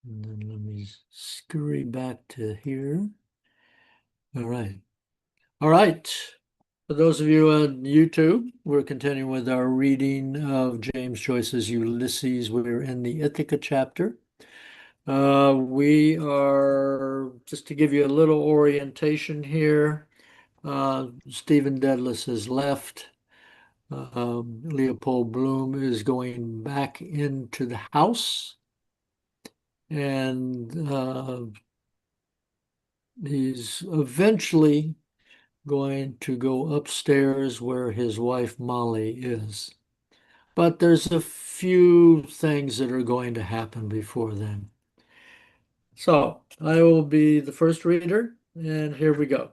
And then let me scurry back to here. All right. All right. For those of you on YouTube, we're continuing with our reading of James Joyce's Ulysses. We're in the Ithaca chapter. We are, just to give you a little orientation here, Stephen Dedalus has left. Leopold Bloom is going back into the house, and he's eventually going to go upstairs where his wife Molly is. But there's a few things that are going to happen before then. So I will be the first reader, and here we go.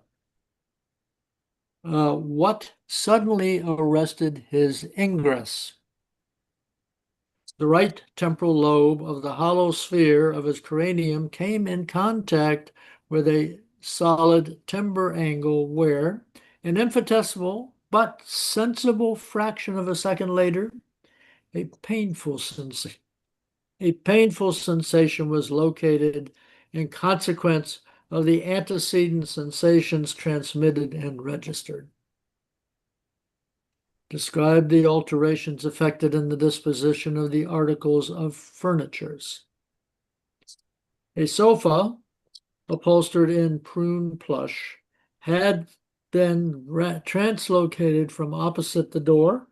What suddenly arrested his ingress? The right temporal lobe of the hollow sphere of his cranium came in contact with a solid timber angle where, an infinitesimal but sensible fraction of a second later, a painful sensation was located in consequence of the antecedent sensations transmitted and registered. Describe the alterations effected in the disposition of the articles of furnitures. A sofa, upholstered in prune plush, had been translocated from opposite the door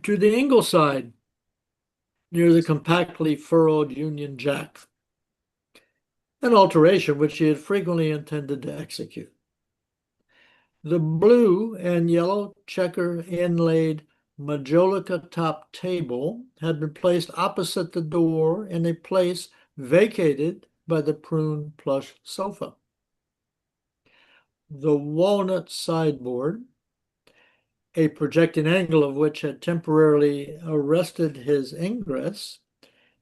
to the ingle side near the compactly furrowed Union Jack, an alteration which he had frequently intended to execute. The blue and yellow checker inlaid majolica top table had been placed opposite the door in a place vacated by the prune plush sofa. The walnut sideboard, a projecting angle of which had temporarily arrested his ingress,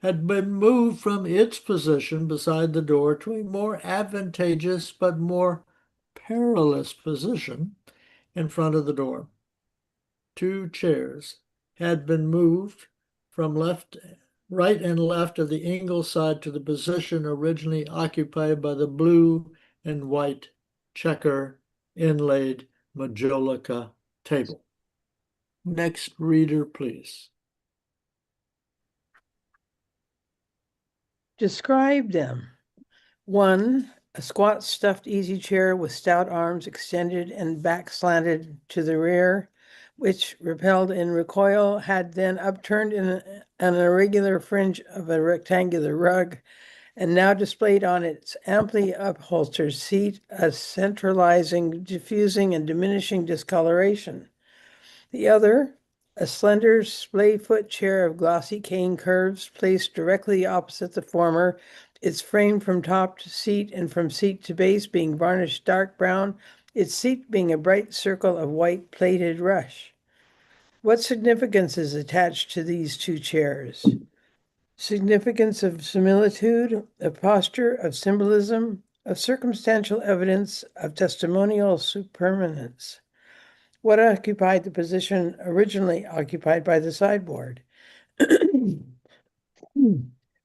had been moved from its position beside the door to a more advantageous but more perilous position in front of the door. 2 chairs had been moved from right and left of the ingle side to the position originally occupied by the blue and white checker inlaid majolica table. Next reader, please. Describe them. 1, a squat stuffed easy chair with stout arms extended and back slanted to the rear, which, repelled in recoil, had then upturned in an irregular fringe of a rectangular rug, and now displayed on its amply upholstered seat a centralizing, diffusing, and diminishing discoloration. The other, a slender splay-foot chair of glossy cane curves placed directly opposite the former, its frame from top to seat and from seat to base being varnished dark brown, its seat being a bright circle of white plated rush. What significance is attached to these 2 chairs? Significance of similitude, of posture, of symbolism, of circumstantial evidence, of testimonial supermanence. What occupied the position originally occupied by the sideboard? A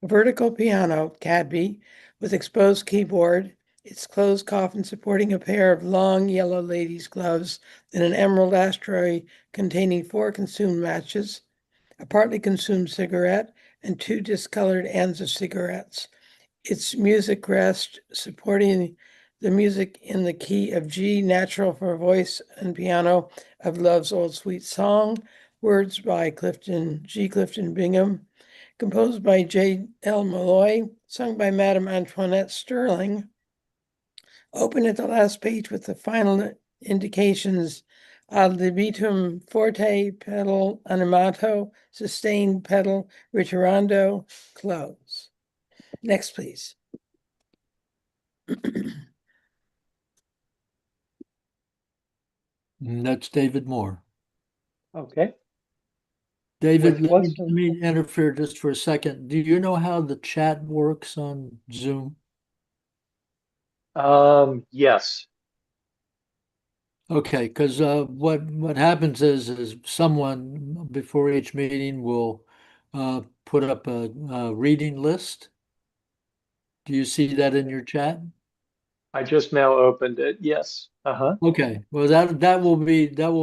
vertical piano, Cadby, with exposed keyboard, its closed coffin supporting a pair of long yellow ladies' gloves and an emerald ashtray containing 4 consumed matches, a partly consumed cigarette, and 2 discolored ends of cigarettes. Its music rest supporting the music in the key of G, natural for voice and piano, of Love's Old Sweet Song, words by Clifton Bingham, composed by J. L. Malloy, sung by Madame Antoinette Sterling. Open at the last page with the final indications: ad libitum forte, pedal animato, sustained pedal, ritirando, close. Next, please. That's David Moore. Okay. David, let me interfere just for a second. Do you know how the chat works on Zoom? Yes. Okay, because what happens is someone before each meeting will put up a reading list, Do you see that in your chat? I just now opened it. Yes. Uh-huh. Okay, well, that will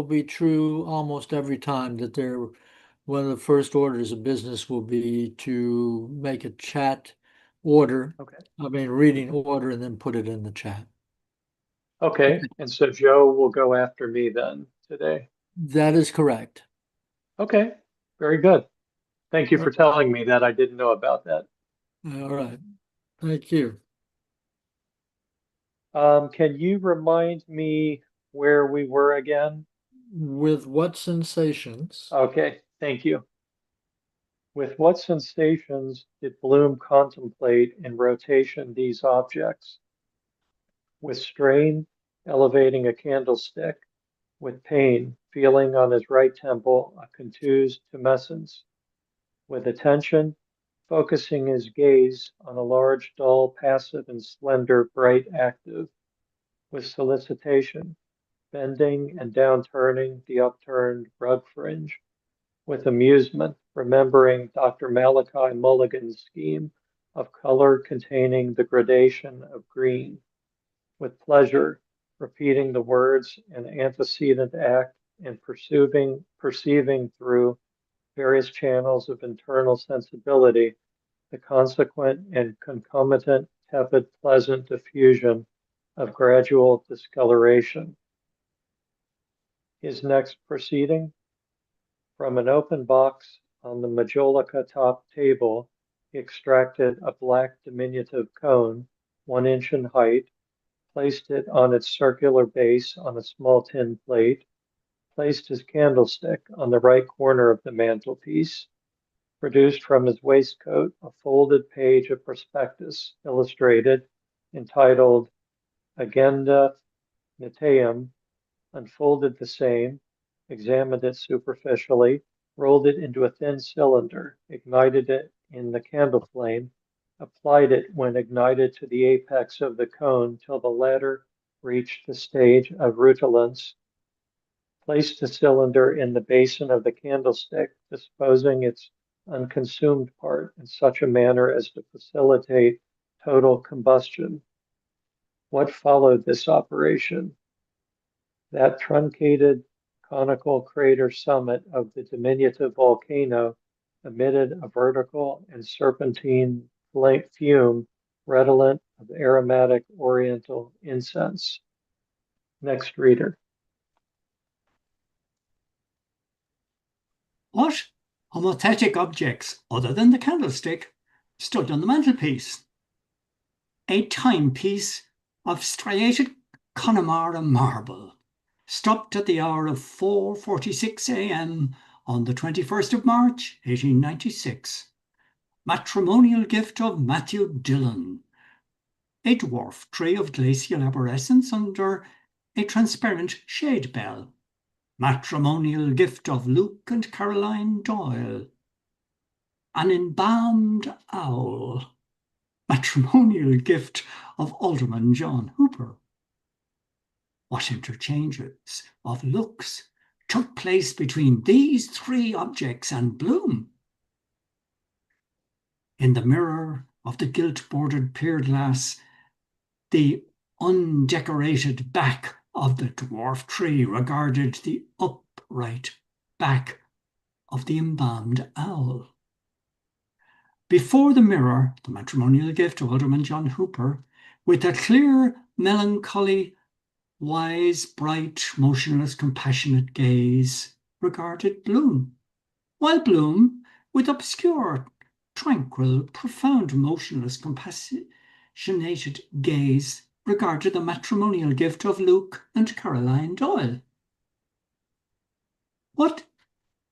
be true almost every time that one of the first orders of business will be to make a chat order, Okay. reading order, and then put it in the chat. Okay. And so Joe will go after me then today. That is correct. Okay. Very good. Thank you for telling me that. I didn't know about that. All right. Thank you. Can you remind me where we were again? With what sensations? Okay. Thank you. With what sensations did Bloom contemplate in rotation these objects? With strain, elevating a candlestick, with pain, feeling on his right temple a contused tumescence, with attention, focusing his gaze on a large, dull, passive, and slender, bright, active, with solicitation, bending and downturning the upturned rug fringe, with amusement, remembering Dr. Malachi Mulligan's scheme of color containing the gradation of green, with pleasure, repeating the words and antecedent act and perceiving through various channels of internal sensibility the consequent and concomitant tepid pleasant diffusion of gradual discoloration. His next proceeding, from an open box on the majolica top table, he extracted a black diminutive cone, 1 inch in height, placed it on its circular base on a small tin plate, placed his candlestick on the right corner of the mantelpiece, produced from his waistcoat a folded page of prospectus illustrated, entitled Agenda Nataeum, unfolded the same, examined it superficially, rolled it into a thin cylinder, ignited it in the candle flame, applied it when ignited to the apex of the cone till the latter reached the stage of rutilance, placed the cylinder in the basin of the candlestick, disposing its unconsumed part in such a manner as to facilitate total combustion. What followed this operation? That truncated conical crater summit of the diminutive volcano emitted a vertical and serpentine fume redolent of aromatic oriental incense. Next reader. What homothetic objects, other than the candlestick, stood on the mantelpiece? A timepiece of striated Connemara marble, stopped at the hour of 4:46 a.m. on the 21st of March, 1896. Matrimonial gift of Matthew Dillon. A dwarf tray of glacial arborescence under a transparent shade bell. Matrimonial gift of Luke and Caroline Doyle. An embalmed owl. Matrimonial gift of Alderman John Hooper. What interchanges of looks took place between these three objects and Bloom? In the mirror of the gilt-bordered pier glass, the undecorated back of the dwarf tree regarded the upright back of the embalmed owl. Before the mirror, the matrimonial gift of Alderman John Hooper, with a clear, melancholy, wise, bright, motionless, compassionate gaze, regarded Bloom, while Bloom, with obscure, tranquil, profound, motionless, compassionated gaze, regarded the matrimonial gift of Luke and Caroline Doyle. What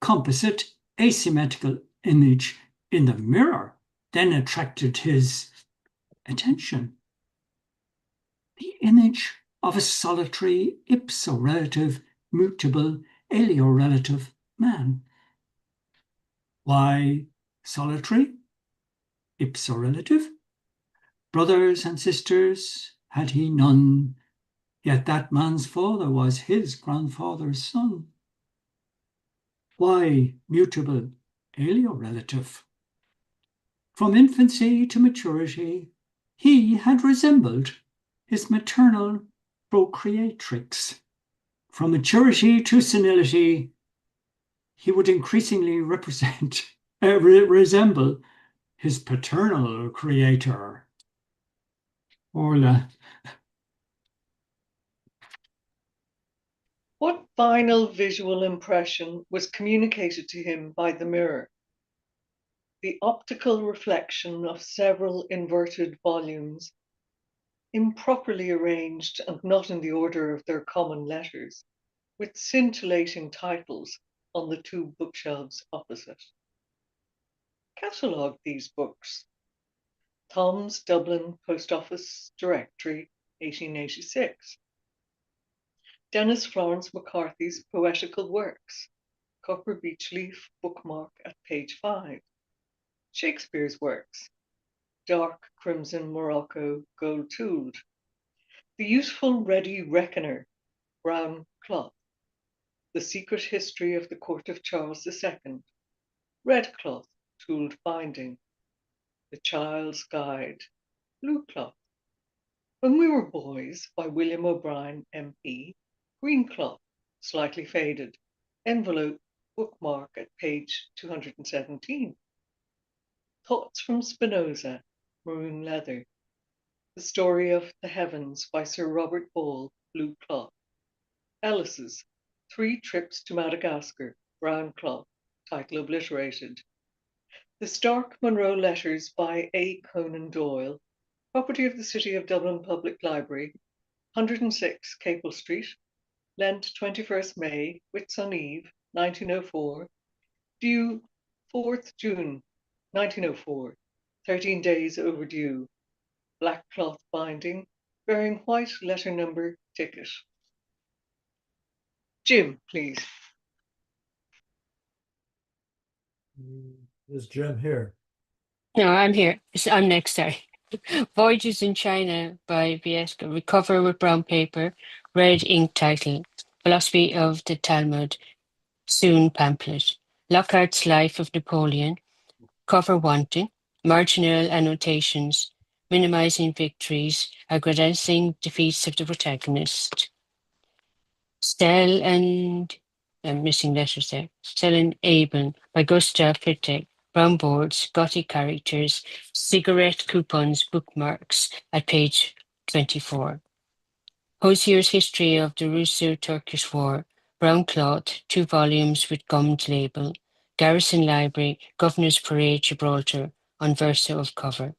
composite, asymmetrical image in the mirror then attracted his attention? The image of a solitary, ipso-relative, mutable, alio-relative man. Why solitary? Ipso-relative? Brothers and sisters had he none, yet that man's father was his grandfather's son. Why mutable, alio-relative? From infancy to maturity, He had resembled his maternal procreatrix. From maturity to senility, he would increasingly resemble his paternal creator. Orla. What final visual impression was communicated to him by the mirror? The optical reflection of several inverted volumes, improperly arranged and not in the order of their common letters, with scintillating titles on the two bookshelves opposite. Catalogue these books. Tom's Dublin Post Office Directory, 1886. Dennis Florence McCarthy's Poetical Works, Copper Beech Leaf bookmark at page 5. Shakespeare's works, Dark Crimson Morocco gold tooled. The Useful Ready Reckoner, brown cloth. The Secret History of the Court of Charles II, red cloth, tooled binding. The Child's Guide, blue cloth. When We Were Boys by William O'Brien, MP, green cloth, slightly faded, envelope, bookmark at page 217. Thoughts from Spinoza, maroon leather. The Story of the Heavens by Sir Robert Ball, blue cloth. Ellis's 3 Trips to Madagascar, brown cloth, title obliterated. The Stark Munro Letters by A. Conan Doyle, property of the City of Dublin Public Library, 106 Capel Street, lent 21st May, Whitsun Eve, 1904, due 4th June, 1904, 13 days overdue, black cloth binding, bearing white letter number ticket. Jim, please. Is Jim here? No, I'm here. I'm next, sorry. Voyages in China by Viesca. Recover with brown paper. Red ink title. Philosophy of the Talmud. Soon pamphlet. Lockhart's Life of Napoleon. Cover wanting. Marginal annotations. Minimizing victories. Aggrandizing defeats of the protagonist. Stell and I'm missing letters there. Stell and Abel by Gustav Fittek. Brown boards, Gothic characters, cigarette coupons, bookmarks at page 24. Hosier's History of the Russo-Turkish War, brown cloth, 2 volumes with gummed label. Garrison Library, Governor's Parade, Gibraltar, on verso of cover.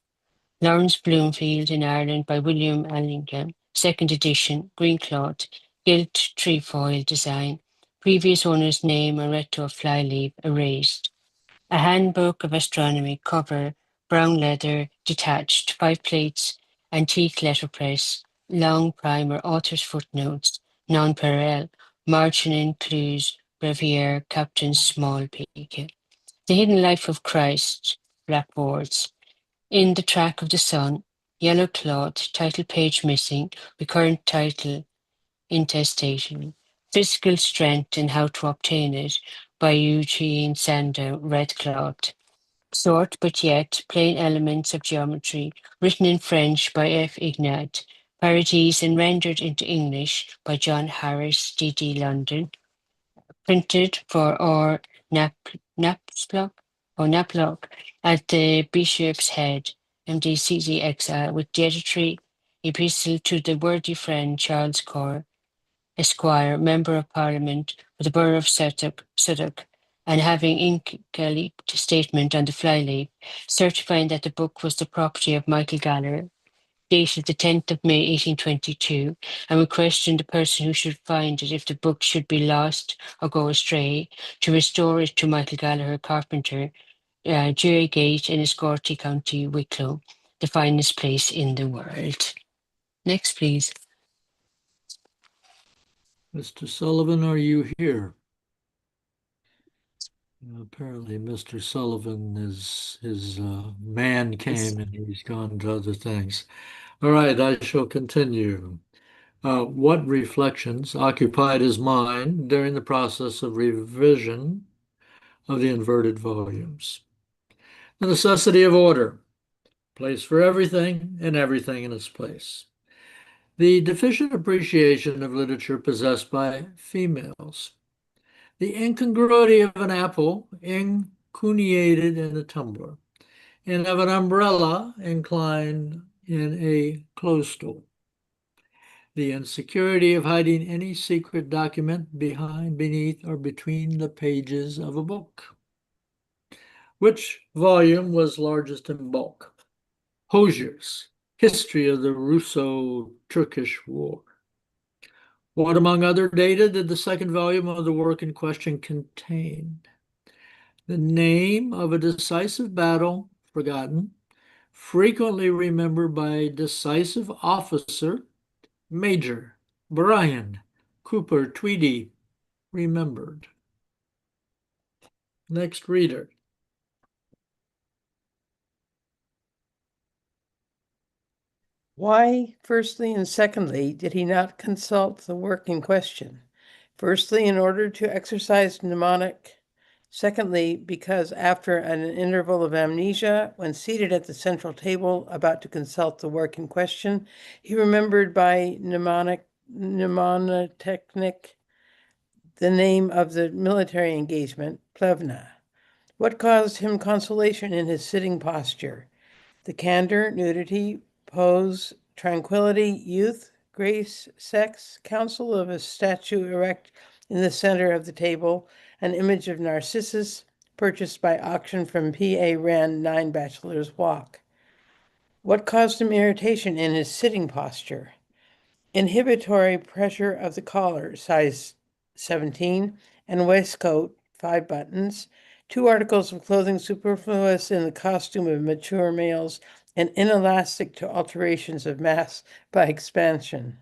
Lawrence Bloomfield in Ireland by William Allingham, 2nd edition, green cloth, gilt trefoil design. Previous owner's name and recto of flyleaf erased. A handbook of astronomy cover, brown leather, detached, 5 plates, antique letterpress, long primer, author's footnotes, non-parallel, margin includes brevier, captain's small peak. The Hidden Life of Christ, blackboards. In the Track of the Sun, yellow cloth, title page missing, recurrent title, intestation. Physical Strength and How to Obtain It by Eugene Sandow, red cloth. Short but yet plain elements of geometry, written in French by F. Ignat. Parodies and rendered into English by John Harris, D.D. London. Printed for R. Knaplock at the Bishop's Head, MDCZXI, with the editory epistle to the worthy friend Charles Core, Esquire, Member of Parliament for the Borough of Suffolk, and having ink-leaked statement on the flyleaf, certifying that the book was the property of Michael Gallagher, dated the 10th of May 1822, and we questioned the person who should find it if the book should be lost or go astray, to restore it to Michael Gallagher, carpenter, Jury Gate in Escorty, County Wicklow, the finest place in the world. Next, please. Mr. Sullivan, are you here? Apparently, Mr. Sullivan his man came and he's gone to other things. All right, I shall continue. What reflections occupied his mind during the process of revision of the inverted volumes? The necessity of order, place for everything and everything in its place. The deficient appreciation of literature possessed by females. The incongruity of an apple incuniated in a tumbler, and of an umbrella inclined in a clothesstool. The insecurity of hiding any secret document behind, beneath, or between the pages of a book. Which volume was largest in bulk? Hosier's History of the Russo-Turkish War. What, among other data, did the second volume of the work in question contain? The name of a decisive battle, forgotten, frequently remembered by a decisive officer, Major Brian Cooper Tweedy, remembered. Next reader. Why, firstly and secondly, did he not consult the work in question? Firstly, in order to exercise mnemonic. Secondly, because after an interval of amnesia, when seated at the central table about to consult the work in question, he remembered by mnemotechnic the name of the military engagement, Plevna. What caused him consolation in his sitting posture? The candor, nudity, pose, tranquility, youth, grace, sex, counsel of a statue erect in the center of the table, an image of Narcissus purchased by auction from P.A. Rand, 9 Bachelor's Walk. What caused him irritation in his sitting posture? Inhibitory pressure of the collar, size 17, and waistcoat, 5 buttons, 2 articles of clothing superfluous in the costume of mature males and inelastic to alterations of mass by expansion.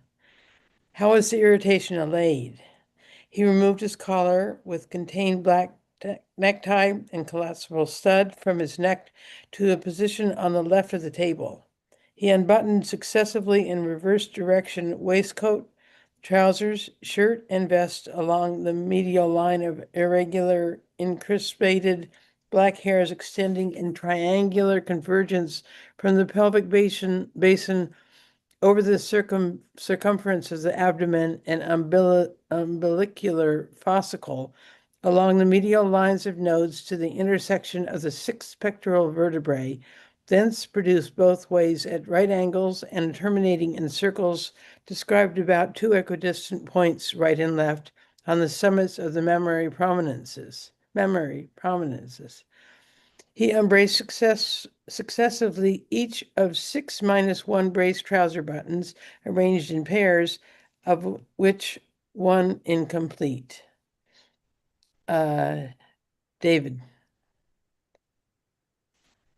How was the irritation allayed? He removed his collar with contained black necktie and collapsible stud from his neck to a position on the left of the table. He unbuttoned successively in reverse direction waistcoat, trousers, shirt, and vest along the medial line of irregular, encrispated black hairs extending in triangular convergence from the pelvic basin over the circumference of the abdomen and umbilicular fossicle along the medial lines of nodes to the intersection of the 6 pectoral vertebrae, thence produced both ways at right angles and terminating in circles described about 2 equidistant points right and left on the summits of the mammary prominences. He embraced successively each of 6 minus 1 brace trouser buttons arranged in pairs, of which 1 incomplete. David.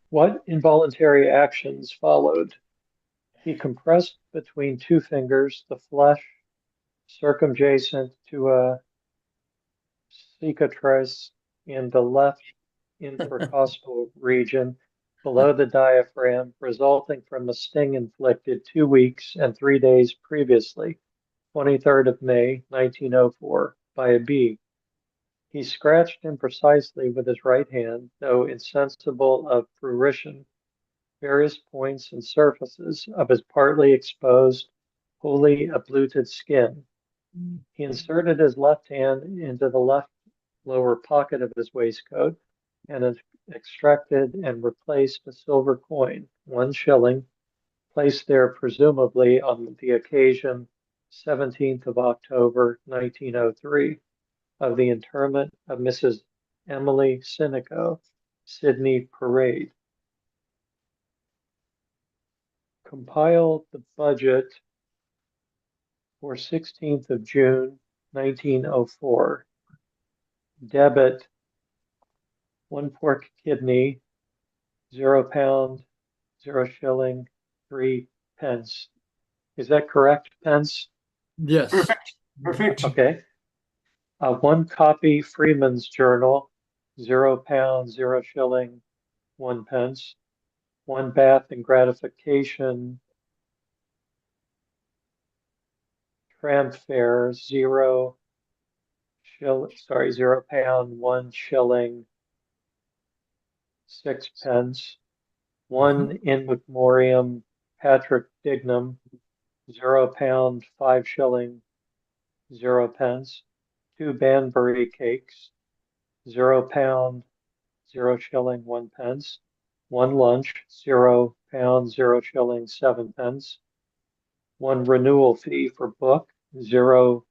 What involuntary actions followed? He compressed between 2 fingers the flesh circumjacent to a cicatrice in the left intercostal region below the diaphragm, resulting from a sting inflicted 2 weeks and 3 days previously, 23rd of May, 1904, by a bee. He scratched imprecisely with his right hand, though insensible of fruition, various points and surfaces of his partly exposed, wholly abluted skin. He inserted his left hand into the left lower pocket of his waistcoat and extracted and replaced a silver coin, 1 shilling, placed there presumably on the occasion 17th of October, 1903, of the interment of Mrs. Emily Sinico, Sydney Parade. Compiled the budget for 16th of June, 1904. Debit 1 pork kidney, £0, 0 shilling, 3 pence. Is that correct, pence? Yes. Perfect. Perfect. Okay. 1 copy Freeman's Journal, £0, 0 shilling, 1 pence. 1 bath and gratification tramp fare, £0, 1 shilling, 6 pence. One in memoriam Patrick Dignam, £0, 5 shilling, 0 pence. 2 Banbury cakes, £0, 0 shilling, 1 pence. 1 lunch, £0, 0 shilling, 7 pence. 1 renewal fee for book, £0,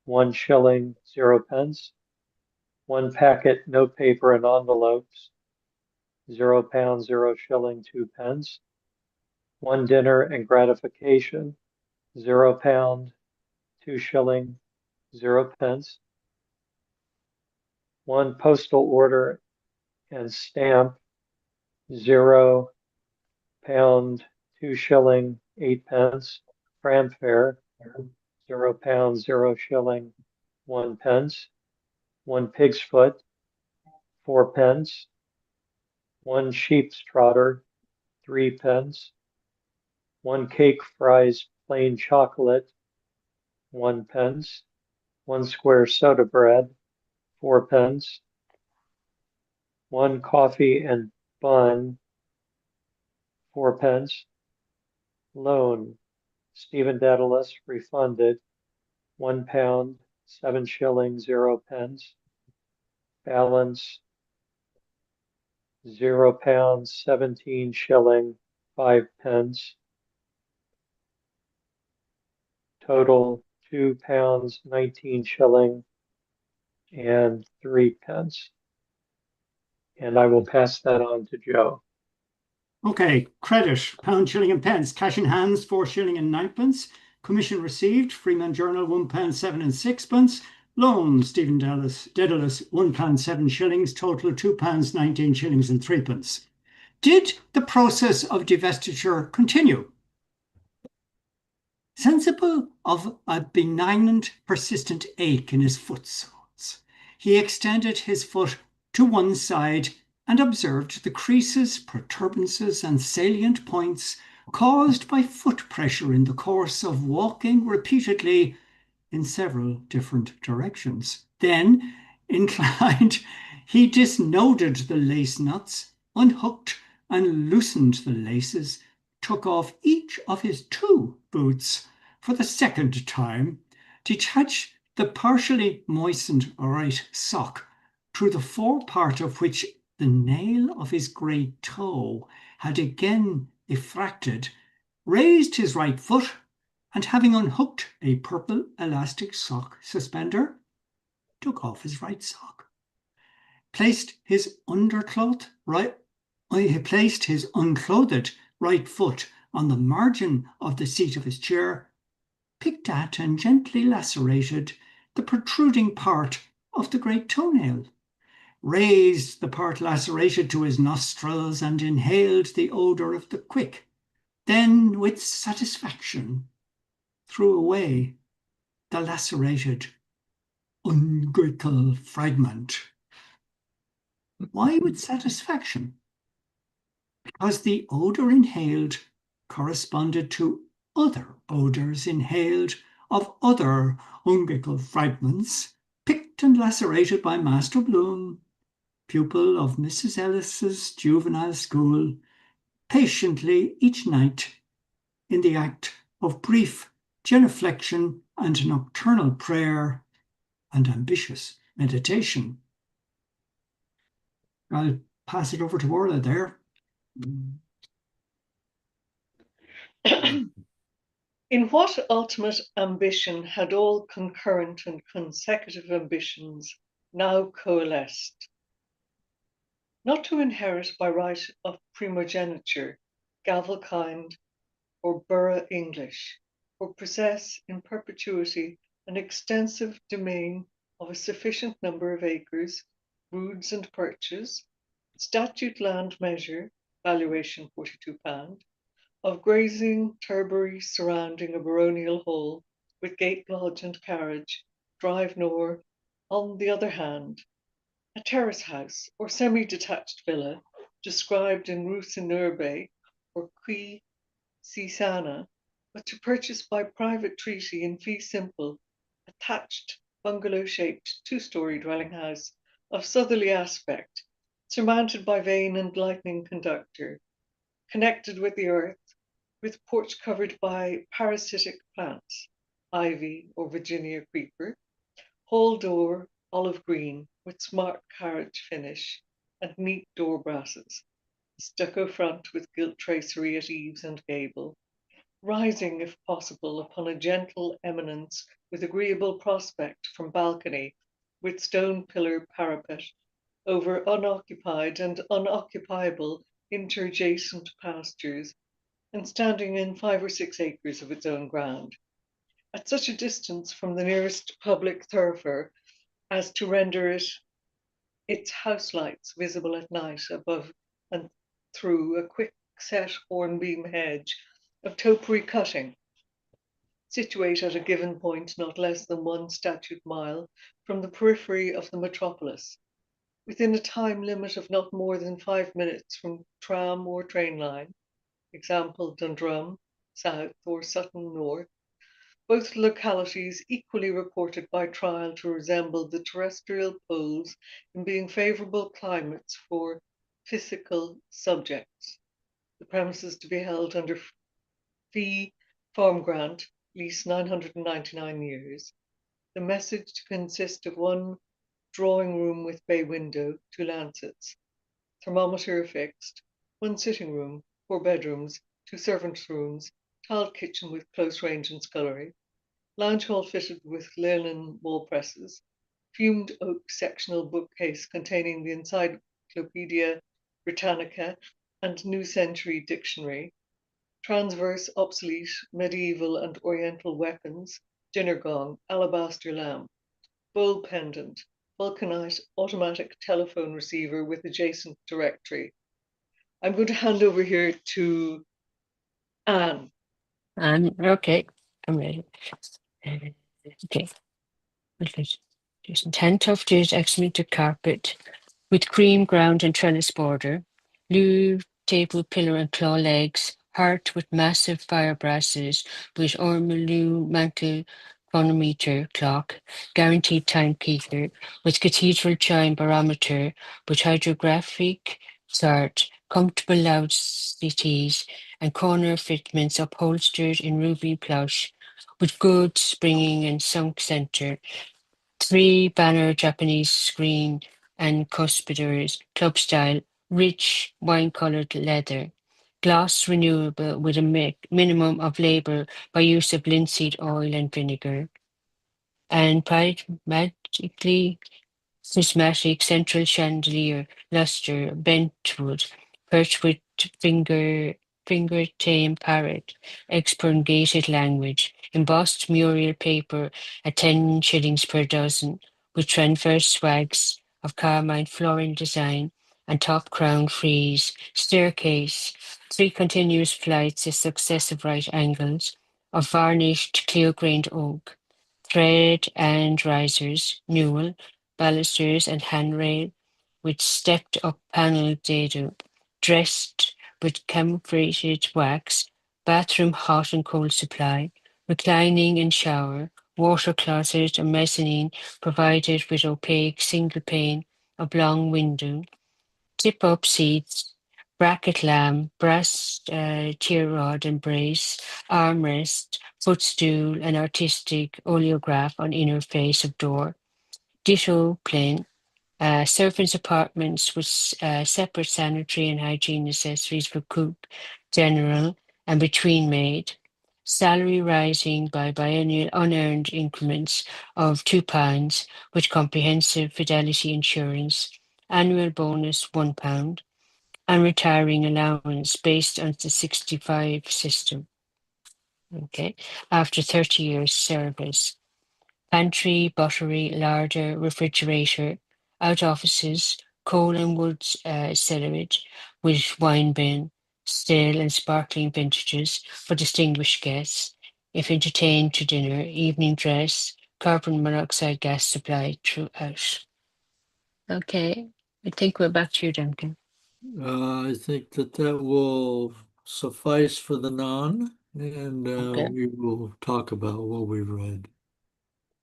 1 shilling, 0 pence. 1 packet notepaper and envelopes, £0, 0 shilling, 2 pence. 1 dinner and gratification, £0, 2 shilling, 0 pence. 1 postal order and stamp, £0, 2 shilling, 8 pence. Tram fare, £0, 0 shilling, 1 pence. 1 pig's foot, 4 pence. 1 sheep's trotter, 3 pence. 1 cake fries plain chocolate, 1 pence. 1 square soda bread, 4 pence. 1 coffee and bun, 4 pence. Loan, Stephen Dedalus, refunded, £1, 7 shillings, 0 pence. Balance, £0, 17 shilling, 5 pence. Total, £2, 19 shilling, and 3 pence. And I will pass that on to Joe. Okay, credit, pound, shilling and pence. Cash in hands, 4 shilling and 9 pence. Commission received, Freeman Journal, £1, 7 and 6 pence. Loan, Stephen Dedalus, £1, 7 shillings. Total, £2, 19 shillings and 3 pence. Did the process of divestiture continue? Sensible of a benignant, persistent ache in his foot soles, he extended his foot to one side and observed the creases, protuberances, and salient points caused by foot pressure in the course of walking repeatedly in several different directions. Then, inclined, he disnoded the lace nuts, unhooked and loosened the laces, took off each of his 2 boots for the second time, detached the partially moistened right sock, through the fore part of which the nail of his great toe had again effracted, raised his right foot, and having unhooked a purple elastic sock suspender, took off his right sock, placed his unclothed right foot on the margin of the seat of his chair, picked at and gently lacerated the protruding part of the great toenail, raised the part lacerated to his nostrils and inhaled the odour of the quick, then with satisfaction threw away the lacerated umbilical fragment. Why with satisfaction? Because the odour inhaled corresponded to other odours inhaled of other umbilical fragments, picked and lacerated by Master Bloom, pupil of Mrs. Ellis's juvenile school, patiently each night in the act of brief genuflection and nocturnal prayer and ambitious meditation. I'll pass it over to Orla there. In what ultimate ambition had all concurrent and consecutive ambitions now coalesced? Not to inherit by right of primogeniture, Gavelkind or Borough English, or possess in perpetuity an extensive domain of a sufficient number of acres, roods and perches, statute land measure, valuation £42, of grazing turbary surrounding a baronial hall, with gate lodge and carriage, drive nor, on the other hand, a terrace house or semi-detached villa, described in Rus in Urbe or Qui Cisana, but to purchase by private treaty in fee simple, a thatched, bungalow-shaped, 2-story dwelling house of southerly aspect, surmounted by vane and lightning conductor, connected with the earth, with porch covered by parasitic plants, ivy or Virginia creeper, hall door olive green with smart carriage finish and neat door brasses, stucco front with gilt tracery at eaves and gable, rising, if possible, upon a gentle eminence with agreeable prospect from balcony, with stone pillar parapet over unoccupied and unoccupiable interjacent pastures, and standing in 5 or 6 acres of its own ground, at such a distance from the nearest public thoroughfare as to render its house lights visible at night above and through a quick-set hornbeam hedge of topiary cutting, situate at a given point not less than 1 statute mile from the periphery of the metropolis, within a time limit of not more than 5 minutes from tram or train line, example Dundrum, South, or Sutton, North, both localities equally reported by trial to resemble the terrestrial poles in being favorable climates for physical subjects. The premises to be held under fee farm grant, lease 999 years. The message to consist of 1 drawing room with bay window, 2 lancets, thermometer affixed, 1 sitting room, 4 bedrooms, 2 servants' rooms, tiled kitchen with close range and scullery, lounge hall fitted with linen wall presses, fumed oak sectional bookcase containing the Encyclopedia Britannica and New Century Dictionary, transverse obsolete medieval and oriental weapons, dinner gong, alabaster lamp, bowl pendant, vulcanite automatic telephone receiver with adjacent directory. I'm going to hand over here to Anne. Okay, I'm ready. Okay. Just 10 tough days excellent carpet with cream ground and trellis border, blue table pillar and claw legs, heart with massive fire brasses with ormolu mantle chronometer clock, guaranteed timekeeper with cathedral chime barometer with hydrographic chart, comfortable loud CTs and corner fitments upholstered in ruby plush with good springing and sunk center, 3 banner Japanese screen and cuspidors, club style, rich wine-colored leather, gloss renewable with a minimum of labor by use of linseed oil and vinegar, and pragmatically prismatic central chandelier luster bentwood, perched with finger tame parrot, expurgated language, embossed mural paper at 10 shillings per dozen, with transverse swags of carmine floral design and top crown frieze, staircase, 3 continuous flights at successive right angles of varnished clear-grained oak, thread and risers, newel, balusters and handrail with stepped up panel dado, dressed with camouflaged wax, bathroom hot and cold supply, reclining and shower, water closet and mezzanine provided with opaque single pane oblong window, tip up seats, bracket lamp, brass tier rod and brace, armrest, footstool and artistic oleograph on inner face of door, ditto plain, servants' apartments with separate sanitary and hygiene accessories for cook, general, and between maid. Salary rising by biennial unearned increments of £2 with comprehensive fidelity insurance, annual bonus £1, and retiring allowance based on the 65 system. Okay, after 30 years service. Pantry, buttery, larder, refrigerator, out offices, coal and wood cellarage with wine bin, still and sparkling vintages for distinguished guests. If entertained to dinner, evening dress, carbon monoxide gas supply throughout. Okay, I think we're back to you, Duncan. I think that will suffice for the non, and Okay. we will talk about what we read.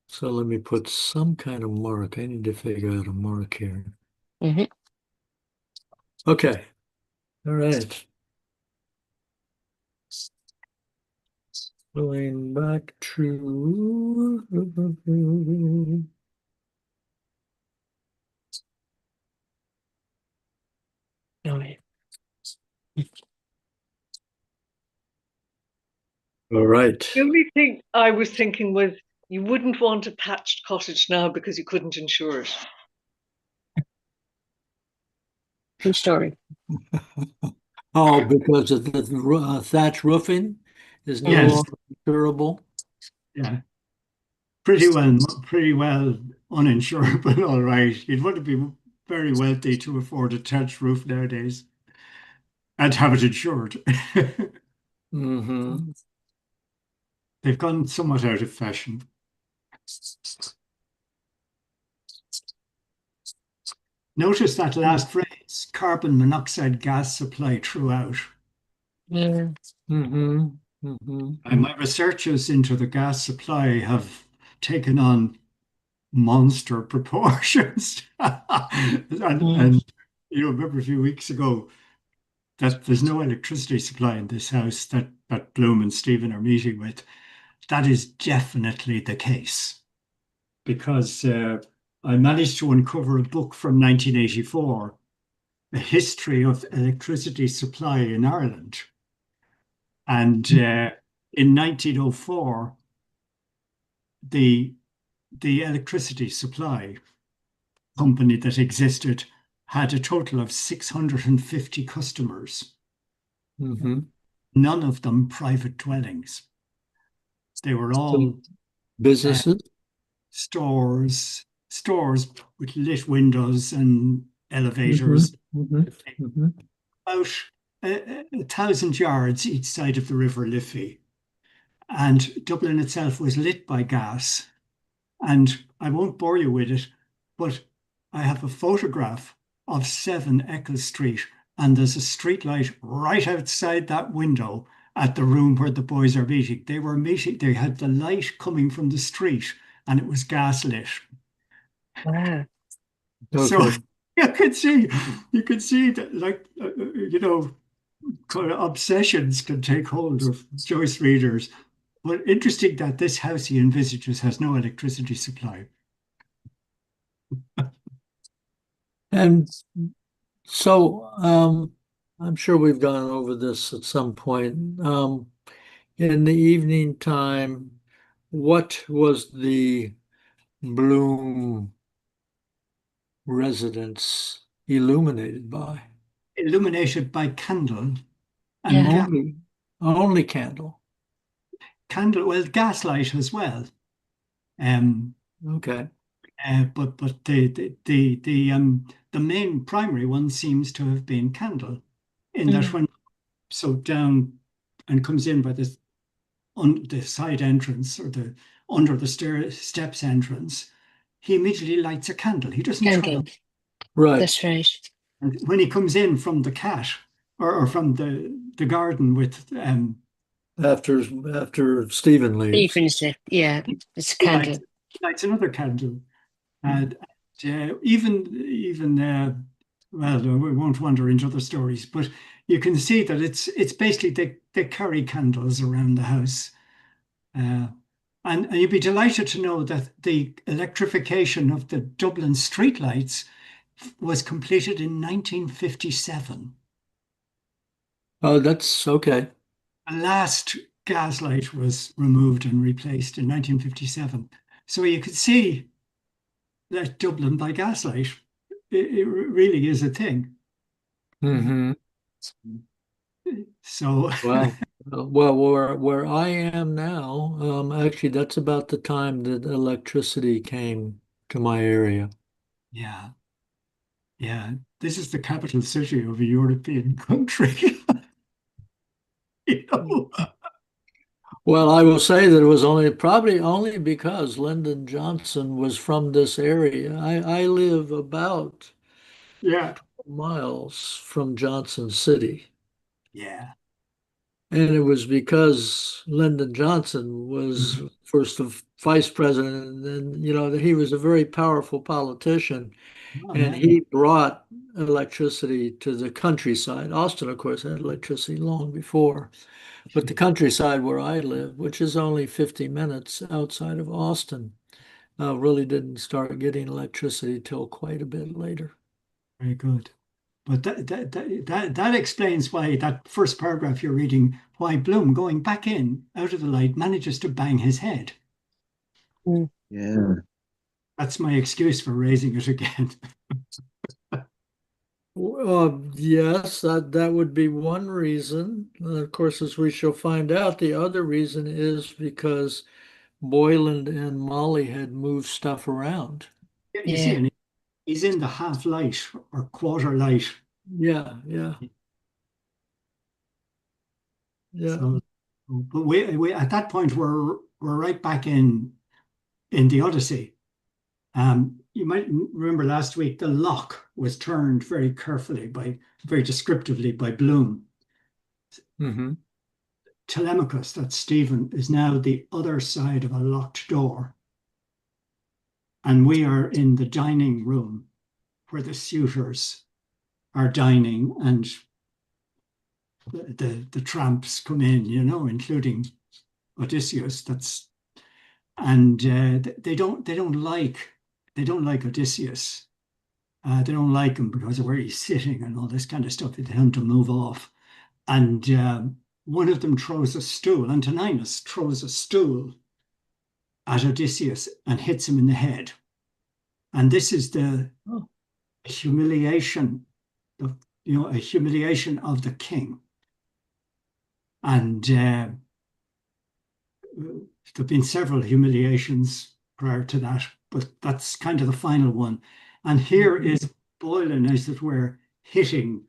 So let me put some kind of mark. I need to figure out a mark here. Mm-hmm. Okay, all right. Going back to. No way. All right. The only thing I was thinking was you wouldn't want a thatched cottage now because you couldn't insure it. True story. Oh, because of the thatch roofing is no Yes, longer durable. yeah, pretty well uninsured, but all right. You'd want to be very wealthy to afford a thatched roof nowadays and have it insured. Mm-hmm. They've gone somewhat out of fashion. Notice that last phrase, carbon monoxide gas supply throughout. Yeah. Mm-hmm. Mm-hmm. And my researches into the gas supply have taken on monster proportions. Mm. And you know, remember a few weeks ago that there's no electricity supply in this house that Bloom and Stephen are meeting with. That is definitely the case because I managed to uncover a book from 1984, A History of Electricity Supply in Ireland. And in 1904, the electricity supply company that existed had a total of 650 customers, Mm-hmm. none of them private dwellings. They were all uh, Businesses. stores with lit windows and Mm-hmm. elevators, Mm-hmm. Mm-hmm. about 1,000 yards each side of the River Liffey. And Dublin itself was lit by gas. And I won't bore you with it, but I have a photograph of 7 Eccles Street, and there's a street light right outside that window at the room where the boys are meeting. They were meeting, they had the light coming from the street, and it was gas lit. Wow. Okay. So you could see that, like, you know, kind of obsessions can take hold of Joyce readers. But interesting that this house he envisages has no electricity supply. And so, I'm sure we've gone over this at some point. In the evening time, what was the Bloom residence illuminated by? Illuminated by candle and Yeah. Only candle. well, gaslight as well. Um, Okay. but the main primary one seems to have been candle, in that Mm. when so down and comes in by on the side entrance or the under the steps entrance, he immediately lights a candle. He doesn't turn Candle. on. Right. That's right. And when he comes in from the cat or from the garden with After Stephen leaves. Definitely. Yeah. It's a he lights, candle. another candle. And even well, we won't wander into other stories, but you can see that it's basically they carry candles around the house. Uh, and you'd be delighted to know that the electrification of the Dublin streetlights was completed in 1957. Oh, that's okay. The last gaslight was removed and replaced in 1957. So you could see that Dublin by gaslight, it really is a thing. Mm-hmm. So, Well, where I am now, actually, that's about the time that electricity came to my area. yeah, yeah, this is the capital city of a European country. You know? Well, I will say that it was probably only because Lyndon Johnson was from this area. I live about Yeah, miles from Johnson City. yeah. And it was because Lyndon Johnson was first the vice president, and then, he was a very powerful politician. Oh, And yeah. he brought electricity to the countryside. Austin, of course, had electricity long before, but the countryside where I live, which is only 50 minutes outside of Austin, really didn't start getting electricity till quite a bit later. Very good. But that explains why that first paragraph you're reading, why Bloom, going back in out of the light, manages to bang his head. Yeah. That's my excuse for raising it again. Yes, that would be one reason. Of course, as we shall find out, the other reason is because Boylan and Molly had moved stuff around. You see, Yeah. and he's in the half light or quarter light. Yeah, yeah, yeah. So, but we at that point we're right back in the Odyssey. You might remember last week the lock was turned very carefully very descriptively by Bloom. Mm-hmm. Telemachus, that's Stephen, is now the other side of a locked door. And we are in the dining room where the suitors are dining and the tramps come in, including Odysseus. They don't like Odysseus. They don't like him because of where he's sitting and all this kind of stuff. They tell him to move off. And one of them throws a stool, Antoninus throws a stool at Odysseus and hits him in the head. And this is the humiliation, a humiliation of the king. And there have been several humiliations prior to that, but that's kind of the final one. And here is Boylan, as it were, hitting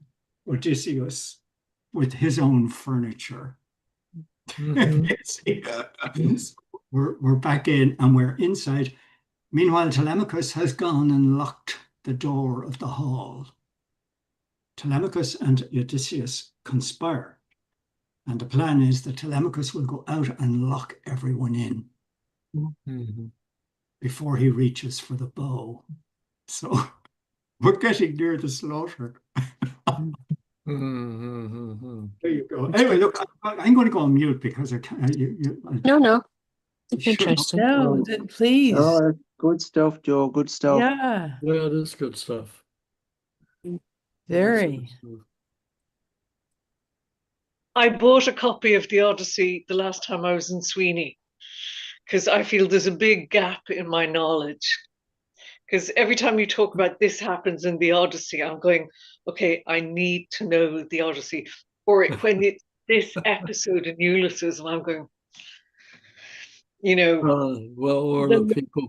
Odysseus with his own furniture. Mm-hmm. We're back in and we're inside. Meanwhile, Telemachus has gone and locked the door of the hall. Telemachus and Odysseus conspire. And the plan is that Telemachus will go out and lock everyone in Mm-hmm. before he reaches for the bow. So we're getting near the slaughter. Mm-hmm. There you go. Anyway, look, I'm going to go on mute because I can't. No. It's Sure. interesting. No, please. Oh, good stuff, Joe. Good stuff. Yeah, Yeah, it is good stuff. very. I bought a copy of the Odyssey the last time I was in Sweeney because I feel there's a big gap in my knowledge. Because every time you talk about this happens in the Odyssey, I'm going, okay, I need to know the Odyssey. Or when it's this episode in Ulysses, and I'm going, Well, or then the people.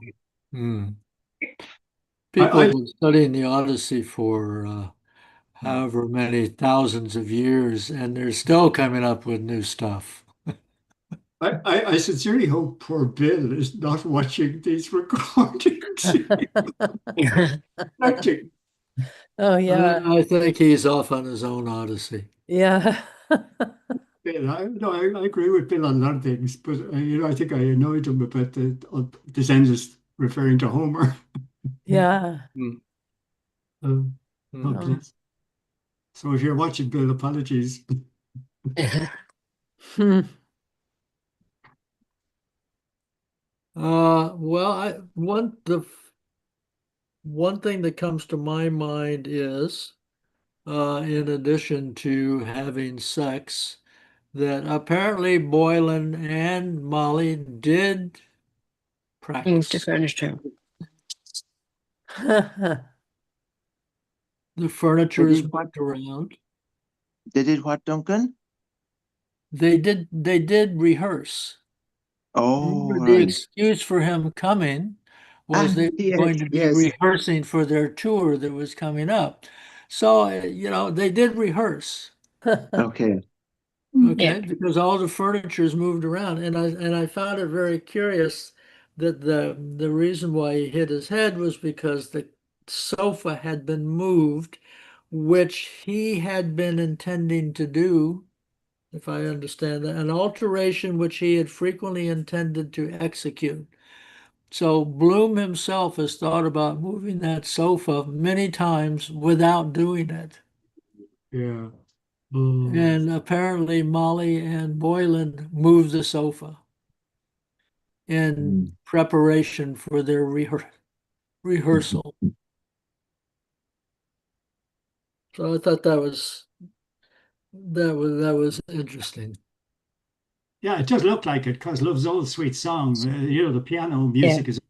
People have been studying the Odyssey for however many thousands of years, and they're still coming up with new stuff. I sincerely hope poor Bill is not watching these recordings. Acting. Oh, yeah, I think he's off on his own Odyssey. yeah. Bill, I agree with Bill on a lot of things, but I think I annoyed him about this endless referring to Homer. Yeah. Oh, Mm. bless. So if you're watching, Bill, apologies. Hmm. Well, one thing that comes to my mind is, in addition to having sex, that apparently Boylan and Molly did Move the practice. furniture. The furniture They is did what? moved around. They did what, Duncan? They did rehearse. Oh, Remember, the right. excuse for him coming was they were Yes, going to be yes. rehearsing for their tour that was coming up. So, they did rehearse, Okay. Yeah. okay, because all the furniture is moved around. And I found it very curious that the reason why he hit his head was because the sofa had been moved, which he had been intending to do, if I understand that, an alteration which he had frequently intended to execute. So Bloom himself has thought about moving that sofa many times without doing it. Yeah. Oh. And apparently Molly and Boylan moved the sofa in preparation for their rehearsal. So I thought that was interesting. Yeah, it does look like it because Love's Old Sweet Song, the piano Yeah. music is the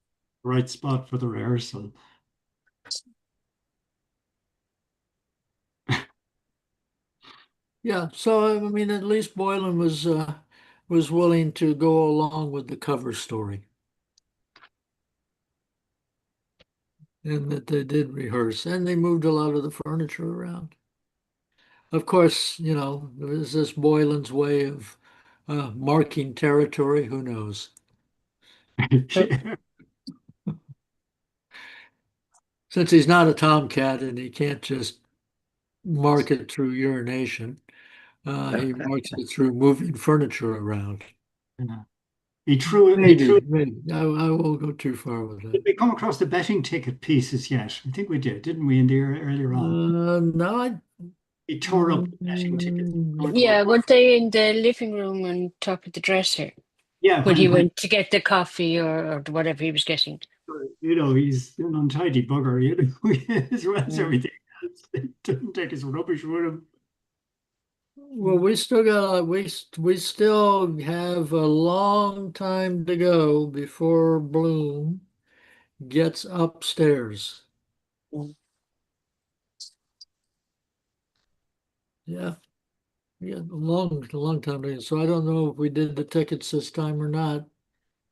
right spot for the rehearsal. Yeah, so I mean, at least Boylan was willing to go along with the cover story, and that they did rehearse, and they moved a lot of the furniture around. Of course, is this Boylan's way of marking territory? Who knows? Yeah. Since he's not a tomcat and he can't just mark it through urination, he marks it through moving furniture around. Yeah. He threw it. Maybe. I won't go too far with that. Did we come across the betting ticket pieces yet? I think we did, didn't we, in the earlier on? No, He tore up the betting tickets. Yeah, weren't they in the living room on top of the dresser Yeah, when he when went to get the coffee or whatever he was getting? he's an untidy bugger, as well as Mm. everything else. He doesn't take his rubbish with him. well, we still have a long time to go before Bloom gets upstairs. Mm. Yeah, a long time to go. So I don't know if we did the tickets this time or not.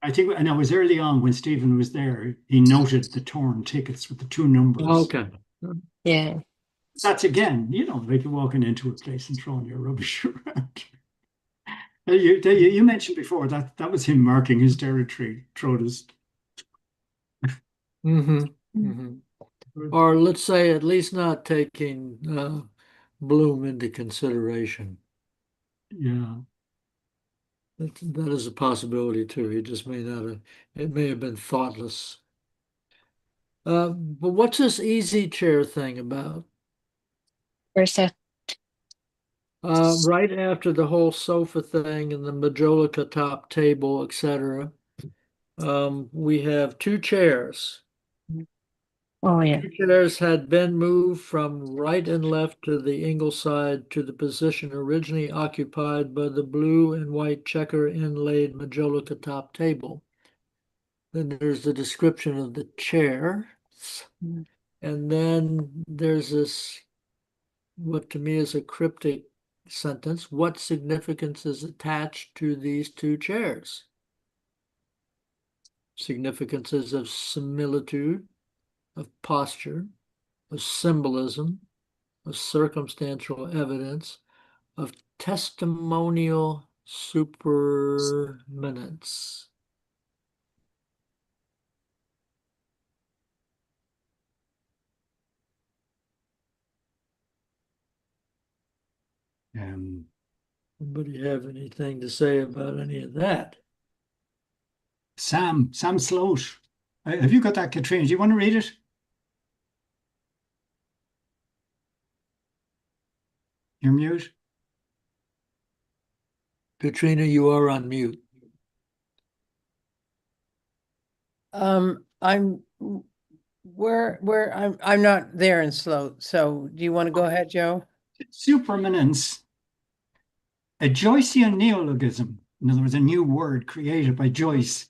I think, and it was early on when Stephen was there, he noted the torn tickets with the two numbers. Okay. Yeah. That's again, like you're walking into a place and throwing your rubbish around. You mentioned before that was him marking his territory, Trotus. Mm-hmm. Or let's say at least not taking Bloom into consideration. Yeah. That is a possibility too. He just may not have, it may have been thoughtless. But what's this easy chair thing about? Where's that? Right after the whole sofa thing and the majolica top table, etc., we have two chairs. Oh, yeah. Two chairs had been moved from right and left to the Ingleside to the position originally occupied by the blue and white checker inlaid majolica top table. Then there's the description of the chair. Mm. And then there's this, what to me is a cryptic sentence. What significance is attached to these two chairs? Significances of similitude, of posture, of symbolism, of circumstantial evidence, of testimonial superminence. Anybody have anything to say about any of that? Sam Sloat. Have you got that, Katrina? Do you want to read it? You're mute. Katrina, you are on mute. I'm I'm not there in Sloat, so do you want to go ahead, Joe? Superminence, a Joycean neologism, in other words, a new word created by Joyce,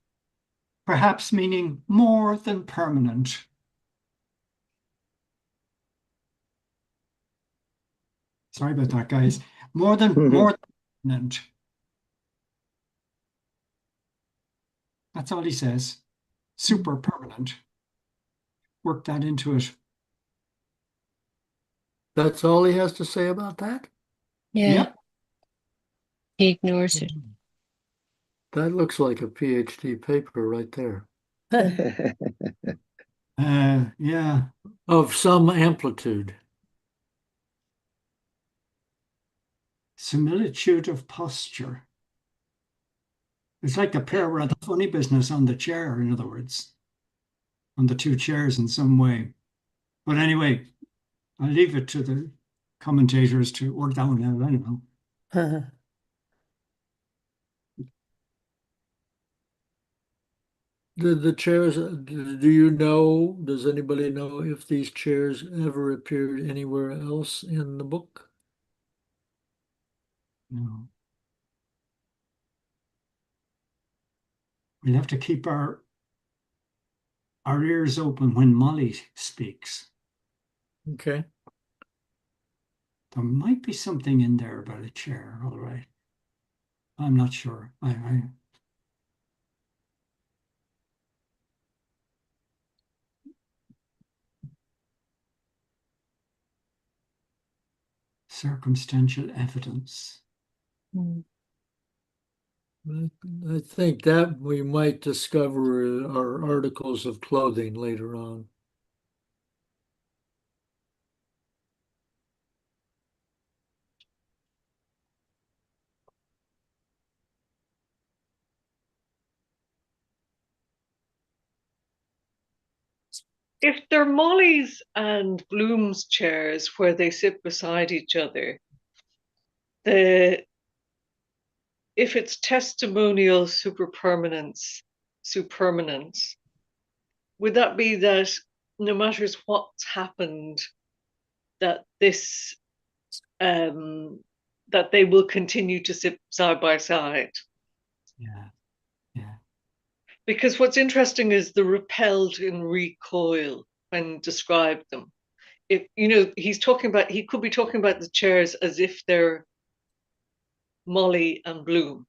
perhaps meaning more than permanent. Sorry about that, guys. More than permanent. That's all he says. Super permanent. Work that into it. That's all he has to say about that? Yeah. Yep. He ignores it. That looks like a PhD paper right there. Yeah. Of some amplitude. Similitude of posture. It's like the pair were at the funny business on the chair, in other words, on the two chairs in some way. But anyway, I'll leave it to the commentators to work that one out. I don't know. The chairs, do you know, does anybody know if these chairs ever appeared anywhere else in the book? No. We'll have to keep our ears open when Molly speaks. Okay. There might be something in there about a chair, all right. I'm not sure. I circumstantial evidence. I think that we might discover our articles of clothing later on. If they're Molly's and Bloom's chairs where they sit beside each other, if it's testimonial superpermanence, would that be that no matter what's happened, that this that they will continue to sit side by side? Yeah, yeah. Because what's interesting is the repelled and recoil when described them. If he could be talking about the chairs as if they're Molly and Bloom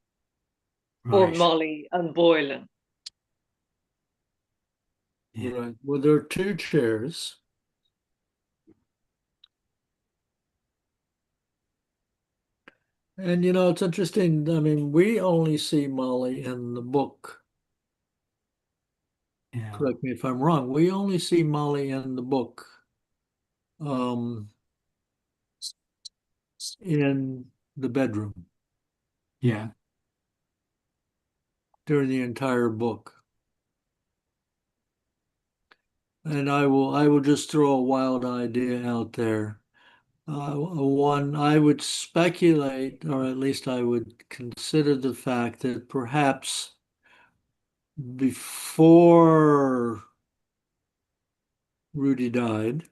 or Right. Molly and Boylan. Yeah. Right. Well, there are two chairs. And it's interesting. I mean, we only see Molly in the book. Yeah. Correct me if I'm wrong. We only see Molly in the book. In the bedroom Yeah. during the entire book. And I will just throw a wild idea out there. One, I would speculate, or at least I would consider the fact that perhaps before Rudy died,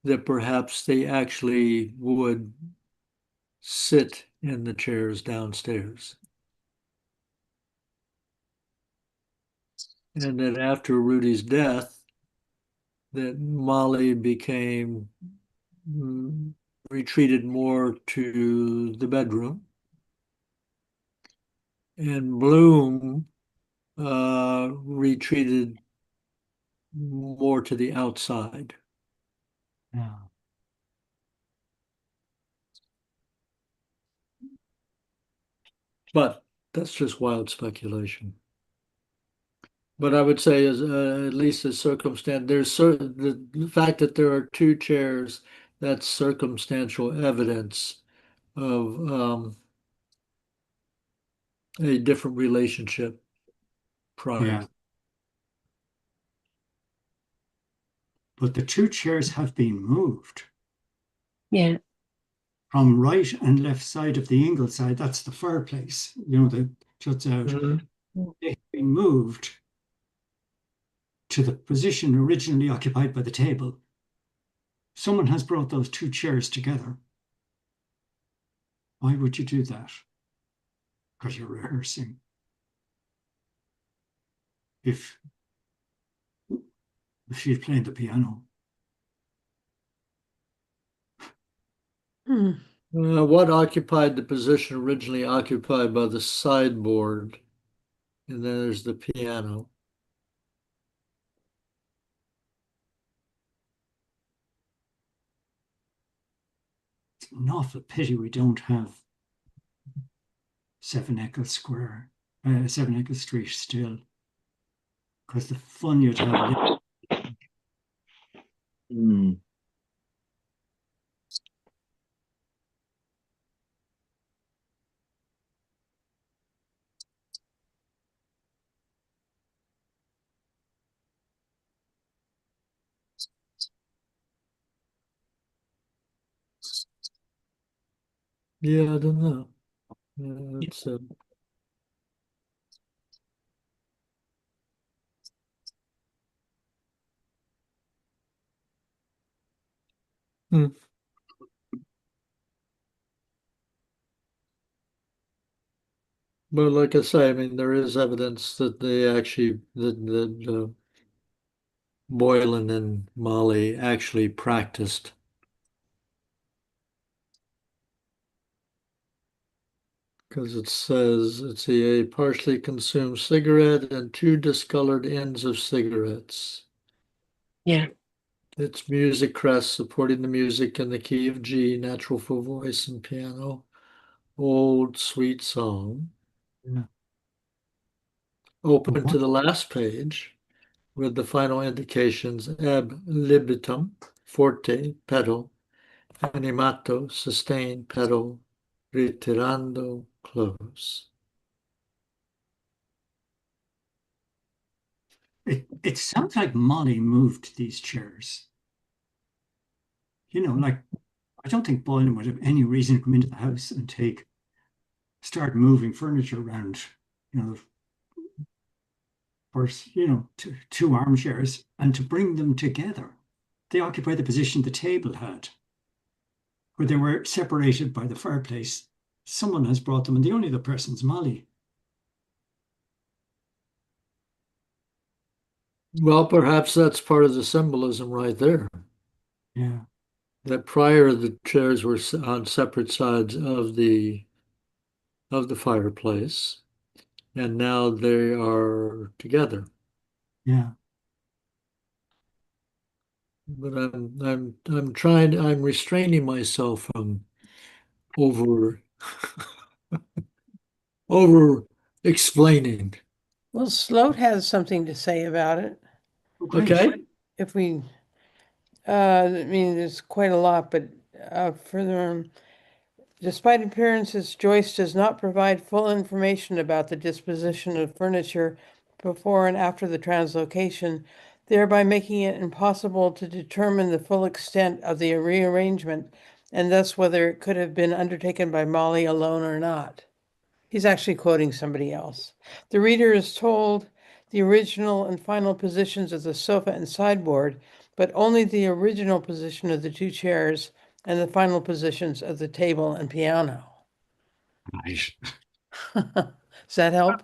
that perhaps they actually would sit in the chairs downstairs. And that after Rudy's death, that Molly became retreated more to the bedroom, and Bloom retreated more to the outside. Yeah. But that's just wild speculation. But I would say, as at least a circumstance, there's the fact that there are two chairs. That's circumstantial evidence of a different relationship prior. Yeah. But the two chairs have been moved Yeah. from right and left side of the Ingleside. That's the fireplace, that juts out. Mhm. They have been moved to the position originally occupied by the table. Someone has brought those two chairs together. Why would you do that? Because you're rehearsing. If she's playing the piano. What occupied the position originally occupied by the sideboard? And then there's the piano. It's an awful pity we don't have 7 Eccles Street still. Because the fun you'd have. Hmm. Yeah, I don't know. Yeah, it's hmm. But like I say, I mean, there is evidence that they actually that Boylan and Molly actually practiced. Because it says it's a partially consumed cigarette and two discolored ends of cigarettes. Yeah. It's music crest supporting the music in the key of G, natural for voice and piano. Old sweet song. Yeah. Open to the last page with the final indications ab libitum, forte, pedal, animato, sustain, pedal, ritirando, close. It sounds like Molly moved these chairs. Like I don't think Boylan would have any reason to come into the house and start moving furniture around, for two armchairs and to bring them together. They occupy the position the table had, where they were separated by the fireplace. Someone has brought them, and the only other person's Molly. Well, perhaps that's part of the symbolism right there. Yeah, That prior the chairs were on separate sides of the fireplace, and now they are together. yeah. But I'm restraining myself from over over explaining. Well, Sloat has something to say about it. Okay. If we, I mean, there's quite a lot, but further on, despite appearances, Joyce does not provide full information about the disposition of furniture before and after the translocation, thereby making it impossible to determine the full extent of the rearrangement and thus whether it could have been undertaken by Molly alone or not. He's actually quoting somebody else. The reader is told the original and final positions of the sofa and sideboard, but only the original position of the two chairs and the final positions of the table and piano. Right. Does that help?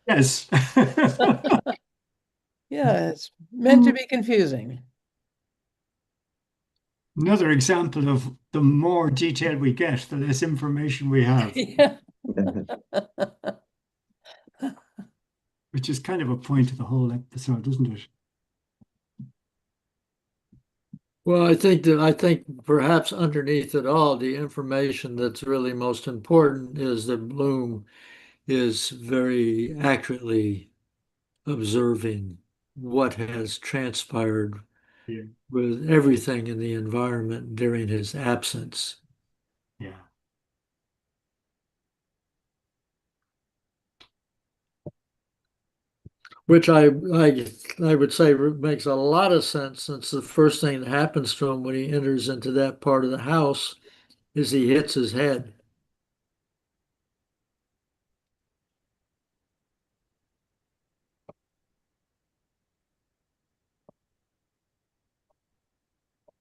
Yes. Yeah, it's meant to be confusing. Another example of the more detail we get, the less information we have, Yeah. which is kind of a point of the whole episode, isn't it? Well, I think perhaps underneath it all, the information that's really most important is that Bloom is very accurately observing what has transpired Yeah. with everything in the environment during his absence. Yeah. Which I would say makes a lot of sense, since the first thing that happens to him when he enters into that part of the house is he hits his head.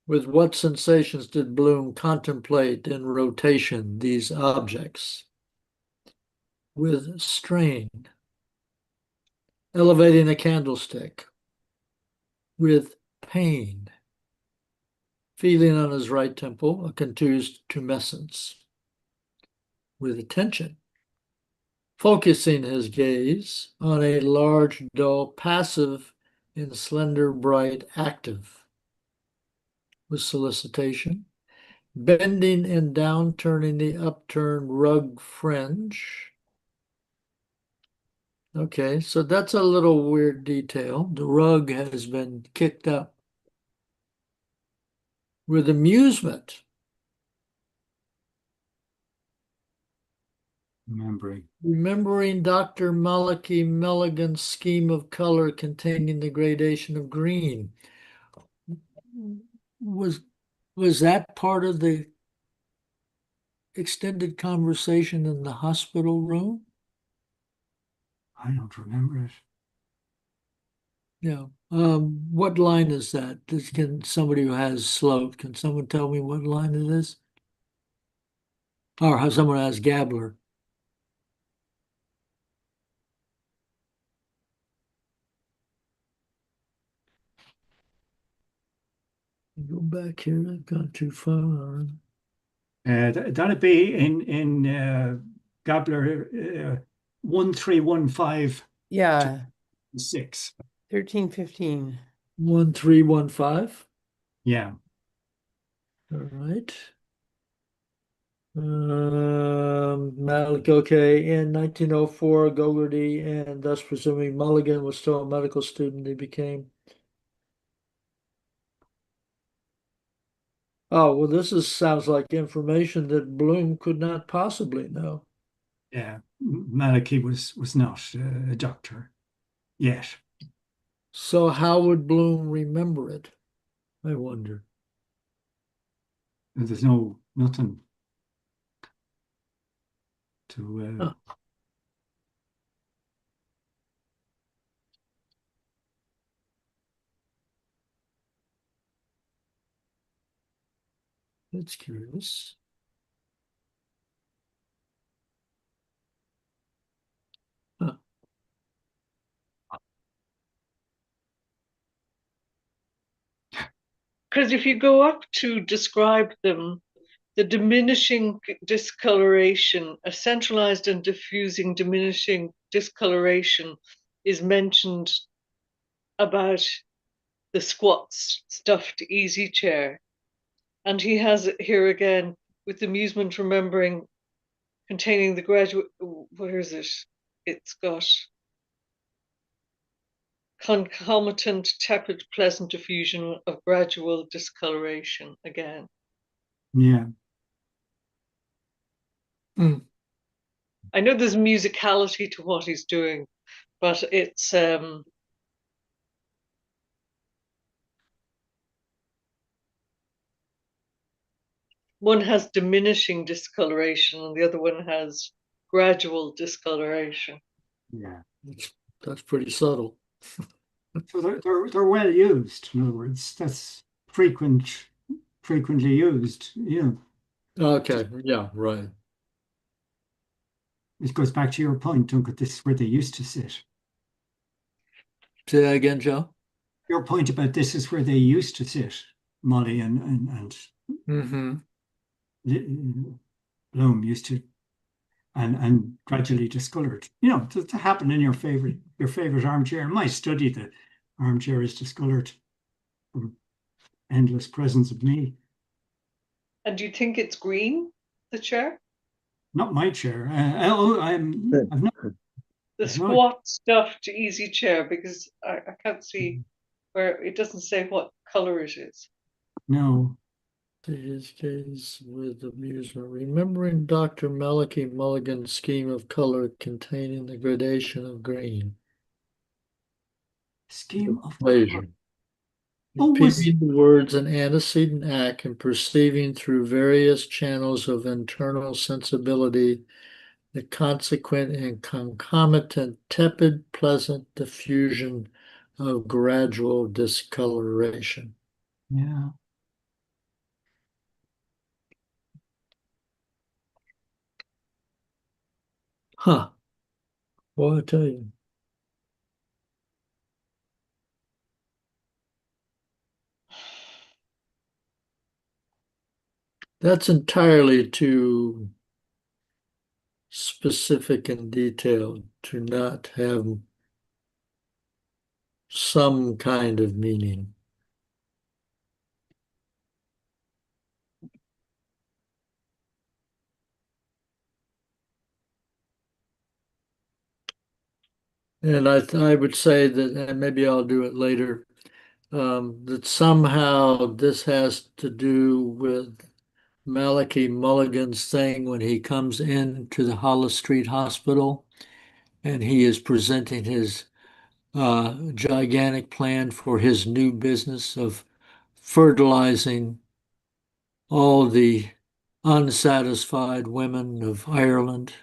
With what sensations did Bloom contemplate in rotation these objects? With strain, elevating a candlestick. With pain, feeling on his right temple a contused tumescence. With attention, focusing his gaze on a large, dull, passive, and slender, bright, active. With solicitation, bending and downturning the upturned rug fringe. Okay, so that's a little weird detail. The rug has been kicked up. With amusement, remembering Dr. Malachi Milligan's scheme of color containing the gradation of green. Was Was that part of the extended conversation in the hospital room? I don't remember it. Yeah. What line is that? Can somebody who has slope, can someone tell me what line it is? Or how someone has Gabler? Go back here, I've gone too far. That'd be in Gabler 1315 Yeah, 6. 1315. 1315. Yeah. All right. Malik, okay. In 1904, Gogarty, and thus presuming Mulligan was still a medical student, he became. Oh, well, sounds like information that Bloom could not possibly know. Yeah. Malachi was not a doctor yet. So how would Bloom remember it? I wonder. There's nothing to Huh. That's curious. Huh. Because if you go up to describe them, the diminishing discoloration, a centralized and diffusing diminishing discoloration is mentioned about the squat's stuffed easy chair. And he has it here again with amusement remembering containing the graduate, where is it? It's got concomitant tepid pleasant diffusion of gradual discoloration again. yeah. Hmm. I know there's musicality to what he's doing, but it's one has diminishing discoloration and the other one has gradual discoloration. Yeah. That's pretty subtle. So they're well used. In other words, that's frequently used. Okay, yeah, right. It goes back to your point, Duncan. This is where they used to sit. Say that again, Joe. Your point about this is where they used to sit, Molly and Mm-hmm. Bloom used to, and gradually discolored. To happen in your favorite armchair. In my study, the armchair is discolored from endless presence of me. And do you think it's green, the chair? Not my chair. I've not. The I've not. squat stuffed easy chair, because I can't see where it doesn't say what color it is. No. His case with amusement, remembering Dr. Malachi Mulligan's scheme of color containing the gradation of green. Scheme of Equation. Oh, was Repeating the words an antecedent act and perceiving through various channels of internal sensibility the consequent and concomitant tepid, pleasant diffusion of gradual discoloration. yeah. Huh. Well, I tell you. That's entirely too specific and detailed to not have some kind of meaning. And I would say that, and maybe I'll do it later, that somehow this has to do with Malachi Mulligan's thing when he comes into the Hollis Street Hospital and he is presenting his gigantic plan for his new business of fertilizing all the unsatisfied women of Ireland.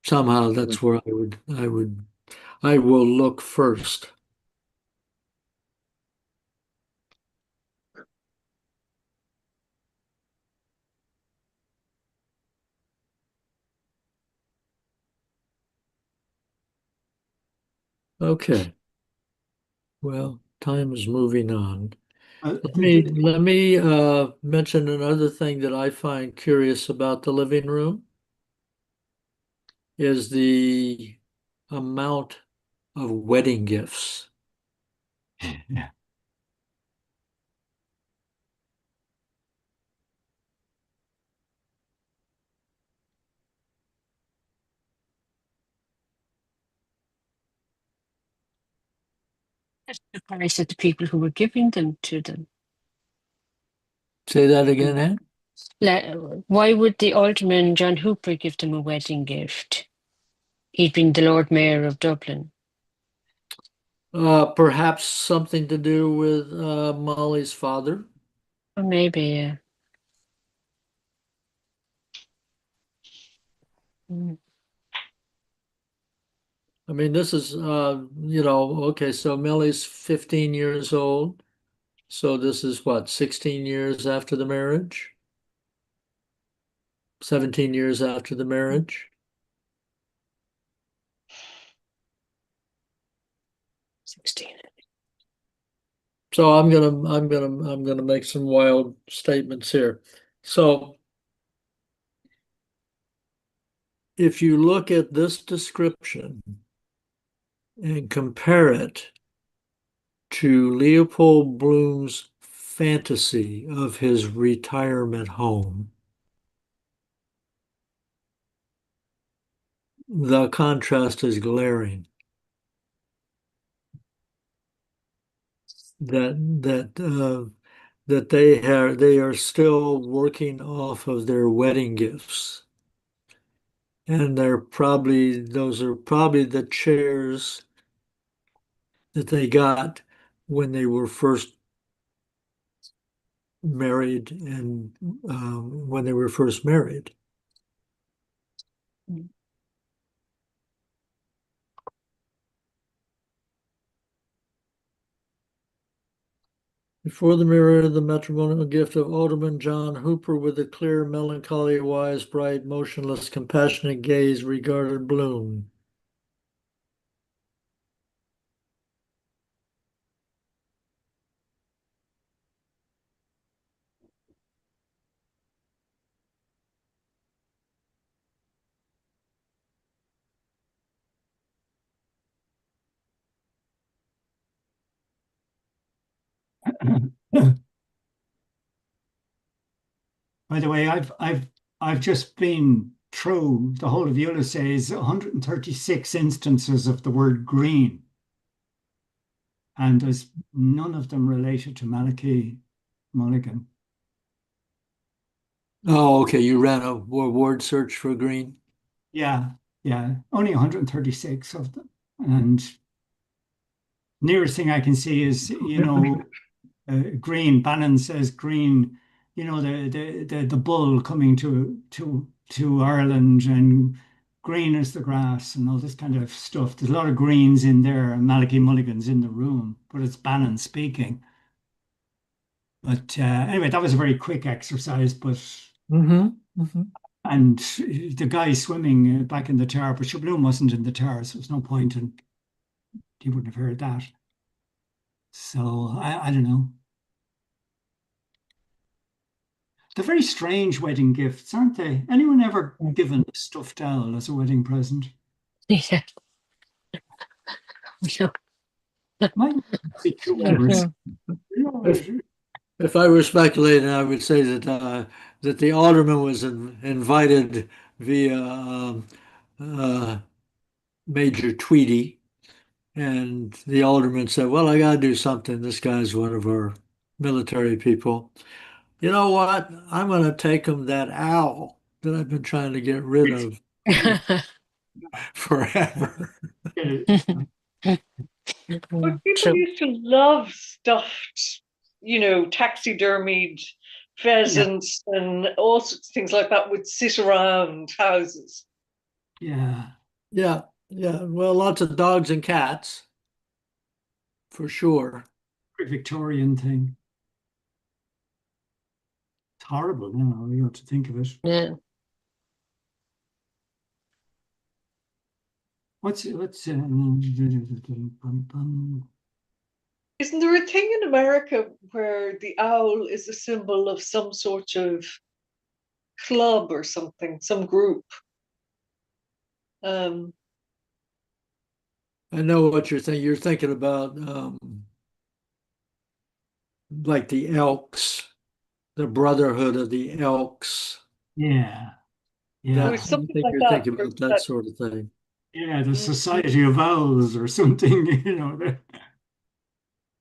Somehow that's where I will look first. Okay. Well, time is moving on. Let me mention another thing that I find curious about the living room is the amount of wedding gifts. Yeah. That's the price of the people who were giving them to them. Say that again, Ann? Why would the Alderman John Hooper give them a wedding gift? He'd been the Lord Mayor of Dublin. Perhaps something to do with Molly's father. Or maybe, mm, I mean, this is, okay, so Millie's 15 years old. So this is what, 16 years after the marriage? 17 years after the marriage? 16. So I'm gonna make some wild statements here. So if you look at this description and compare it to Leopold Bloom's fantasy of his retirement home, the contrast is glaring. That they are still working off of their wedding gifts. And those are probably the chairs that they got when they were first married and when they were first married. Before the mirror, the matrimonial gift of Alderman John Hooper, with a clear, melancholy, wise, bright, motionless, compassionate gaze, regarded Bloom. By the way, I've just been through the whole of Ulysses, 136 instances of the word green, and there's none of them related to Malachi Mulligan. Oh, okay. You ran a word search for green. Yeah, yeah, only 136 of them, and nearest thing I can see is green. Bannon says green. The bull coming to Ireland, and green is the grass and all this kind of stuff. There's a lot of greens in there, and Malachi Mulligan's in the room, but it's Bannon speaking. But anyway, that was a very quick exercise. But and the guy swimming back in the tower, but Shabloom wasn't in the tower, so there's no point, and he wouldn't have heard that. So I don't know. They're very strange wedding gifts, aren't they? Anyone ever given a stuffed owl as a wedding present? Yeah. No. Might be too generous. If I were speculating, I would say that the alderman was invited via Major Tweedy, and the alderman said, "Well, I got to do something. This guy's one of our military people. You know what? I'm going to take him that owl that I've been trying to get rid of forever." But people True. used to love stuffed, taxidermied pheasants and all sorts of things like that would sit around houses. Yeah. Yeah, yeah. Well, lots of dogs and cats, for sure. Victorian thing. It's horrible, you have to think of it. Yeah. What's Isn't there a thing in America where the owl is a symbol of some sort of club or something, some group? Um, I know what you're thinking. You're thinking about like the Elks, the Brotherhood of the Elks. yeah, there yeah, was I something think like you're that. thinking about that That sort of thing. yeah, the mm, Society of Owls or something,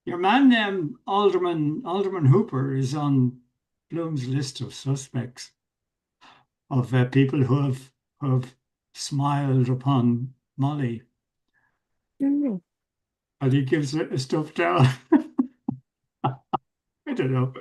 Your man, Alderman Hooper is on Bloom's list of suspects of people who have smiled upon Molly, Mm. and he gives it a stuffed down. I don't know.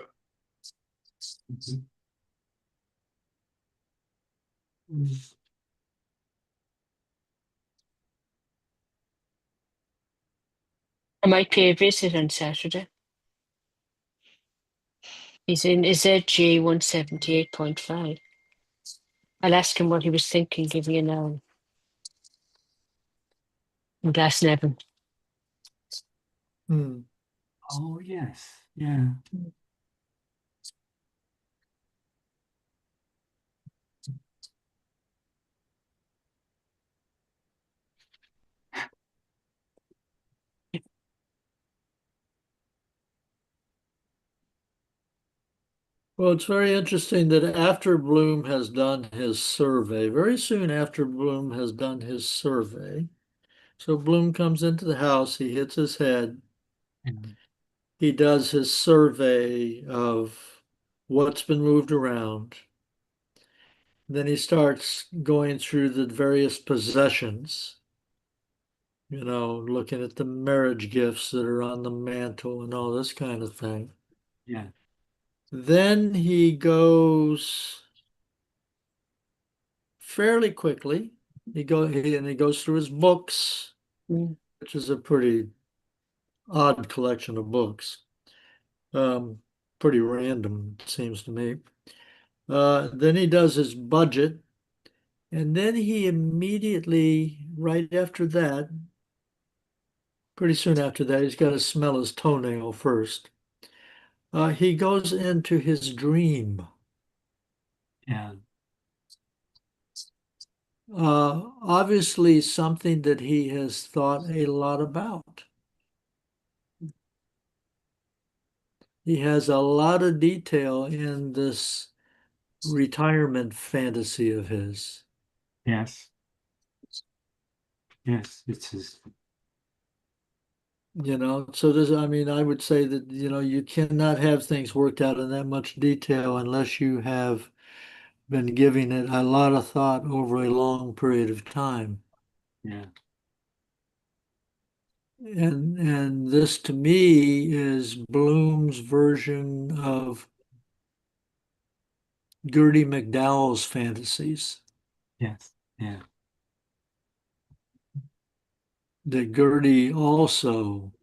I might pay a visit on Saturday. He's in ZG 178.5. I'll ask him what he was thinking, give me an hour. In Glasnevin. Hmm. Oh yes, yeah. Well, it's very interesting that after Bloom has done his survey, very soon after Bloom has done his survey, so Bloom comes into the house, he hits his head, he does his survey of what's been moved around. Then he starts going through the various possessions, looking at the marriage gifts that are on the mantle and all this kind of thing. Yeah, Then he goes fairly quickly. He goes through his books, Mm. which is a pretty odd collection of books. Um, Pretty random, it seems to me. Then he does his budget, and then he immediately, right after that, pretty soon after that, he's got to smell his toenail first. He goes into his dream. yeah, Obviously, something that he has thought a lot about. He has a lot of detail in this retirement fantasy of his. yes, yes. It's his. So I mean, I would say that, you cannot have things worked out in that much detail unless you have been giving it a lot of thought over a long period of time. Yeah, And this to me is Bloom's version of Gertie McDowell's fantasies. yes, yeah, That Gertie also,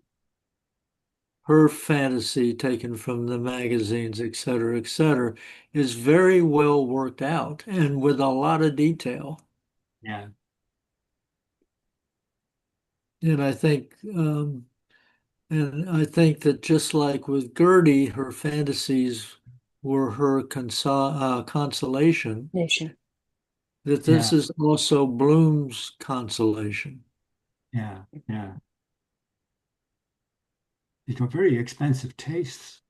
her fantasy taken from the magazines, et cetera, is very well worked out and with a lot of detail. yeah, And I think that just like with Gertie, her fantasies were her consolation, Nation. that this yeah, is also Bloom's consolation. yeah, yeah. He's got very expensive tastes.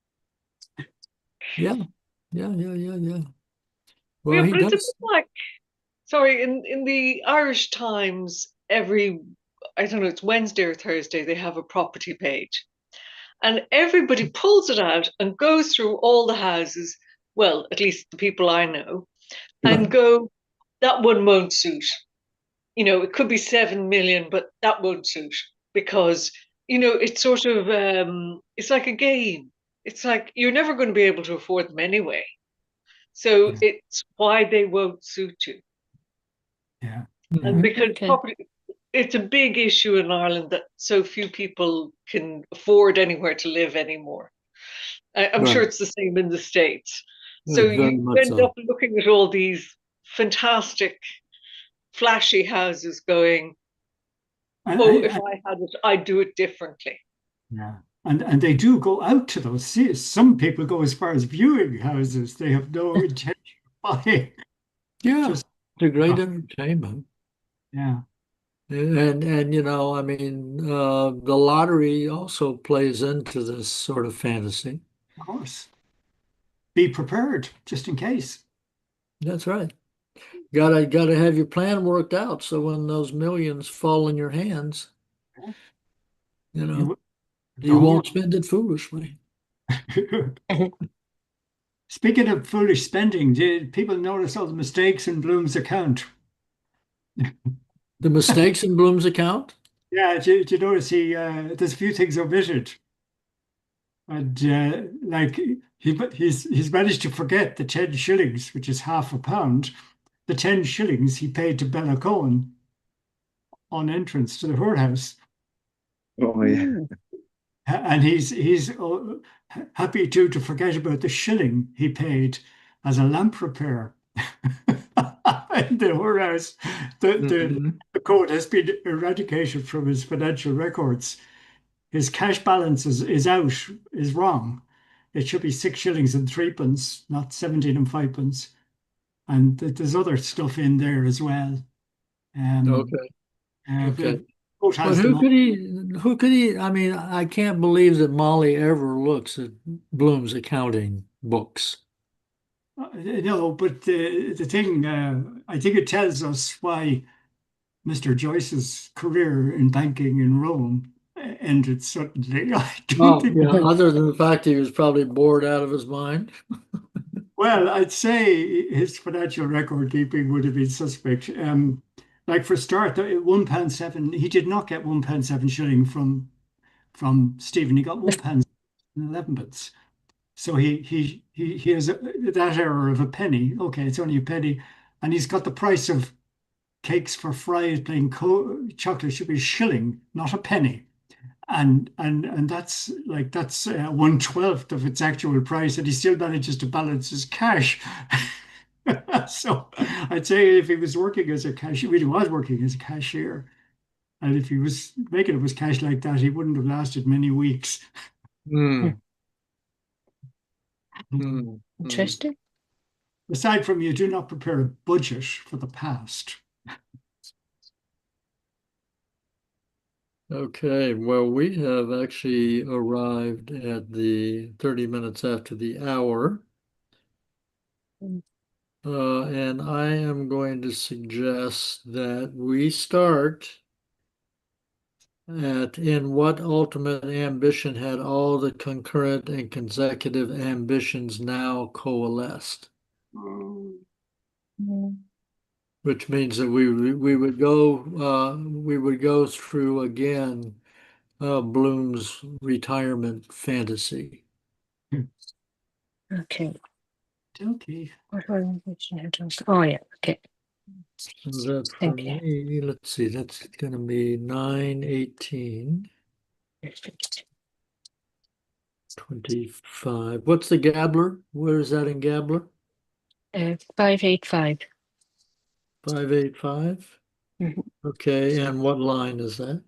Yeah, yeah. Well, yeah, he but it's a bit does. like, sorry, in the Irish Times, I don't know, it's Wednesday or Thursday, they have a property page. And everybody pulls it out and goes through all the houses, well, at least the people I know, and go, that one won't suit. It could be 7 million, but that won't suit because it's sort of it's like a game. It's like you're never going to be able to afford them anyway. So Yeah. it's why they won't suit you. Yeah. And because Okay. property, it's a big issue in Ireland that so few people can afford anywhere to live anymore. I'm sure Right. it's the same in the States. So Yeah, very you much end so. up looking at all these fantastic, flashy houses going, oh, if I had it, I'd do it differently. Yeah. And they do go out to those. See, some people go as far as viewing houses. They have no intention of buying. Yeah, Just it's a great entertainment. yeah, And I mean, the lottery also plays into this sort of fantasy. of course. Be prepared just in case. That's right. Gotta have your plan worked out so when those millions fall in your hands, You, the you whole won't spend it foolishly. Speaking of foolish spending, did people notice all the mistakes in Bloom's account? The mistakes in Bloom's account? Yeah, did you notice there's a few things omitted, and like he's managed to forget the 10 shillings, which is half a pound, the 10 shillings he paid to Bella Cohen on entrance to the whorehouse. Oh, yeah. And he's happy to forget about the shilling he paid as a lamp repair in the whorehouse. Mhm. The code has been eradicated from his financial records. His cash balance is wrong. It should be 6 shillings and threepence, not 17 and fivepence. And there's other stuff in there as well. Okay. Okay. The code But has them all. who could he, I mean, I can't believe that Molly ever looks at Bloom's accounting books. No, but the thing, I think it tells us why Mr. Joyce's career in banking in Rome ended suddenly. I don't Oh, think, yeah, other than the fact he was probably bored out of his mind. well, I'd say his financial record keeping would have been suspect. Like for a start, £1.7, he did not get £1.7 shilling from Stephen. He got £1.11. So he has that error of a penny. Okay, it's only a penny, and he's got the price of cakes for fries plain chocolate should be a shilling, not a penny. And that's 1/12 of its actual price, and he still manages to balance his cash. So I'd say if he was working as a cashier, he was working as a cashier, and if he was making up his cash like that, he wouldn't have lasted many weeks. Hmm. Hmm. Hmm. Interesting. Aside from you do not prepare a budget for the past. Okay, well, we have actually arrived at the 30 minutes after the hour. And I am going to suggest that we start at in what ultimate ambition had all the concurrent and consecutive ambitions now coalesced, which means that we would go through again Bloom's retirement fantasy. Okay. Okay. What orientation had done? Oh yeah. Okay. So that for Thank you. me, let's see, that's going to be 9/18, 25. What's the Gabler? Where is that in Gabler? 585. 585. Mhm. Okay, and what line is that?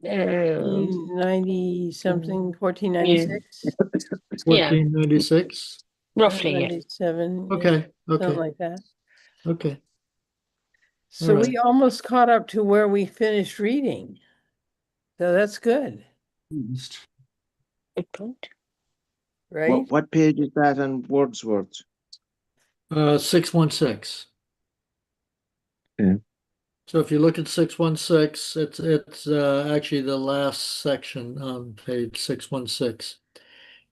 90 something, 1496, Yeah, 1496. roughly. Yeah. 97, yeah, Okay, something okay, like that. okay. So right. we almost caught up to where we finished reading. So that's good, Good point. right? What page is that on Wordsworth? 616. Okay. So if you look at 616, it's actually the last section on page 616.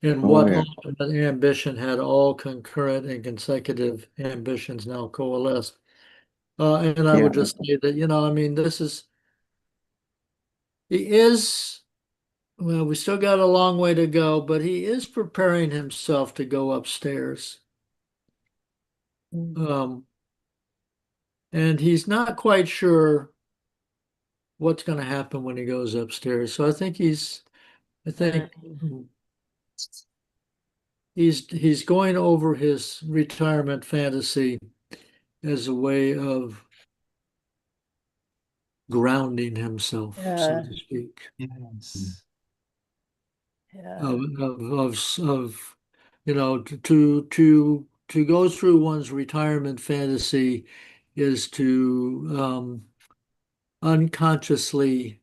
And Oh, what yeah. ultimate ambition had all concurrent and consecutive ambitions now coalesced? And I Yeah. would just say that, I mean, this is He is, well, we still got a long way to go, but he is preparing himself to go upstairs. And he's not quite sure what's going to happen when he goes upstairs. So I think he's going over his retirement fantasy as a way of grounding himself, so Yeah. to speak. Yes. Yeah. Of you know, to go through one's retirement fantasy is to unconsciously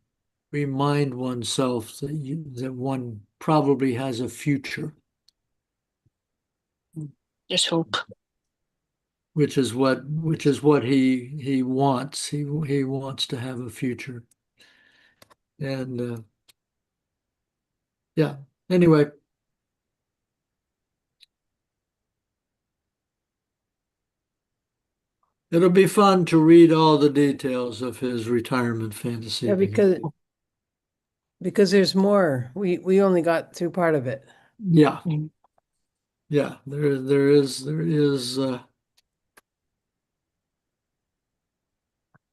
remind oneself that one probably has a future, Just hope. which is what he wants. He wants to have a future, and yeah. Anyway. It'll be fun to read all the details of his retirement fantasy. Yeah, because there's more. We only got through part of it. Yeah. Yeah, there is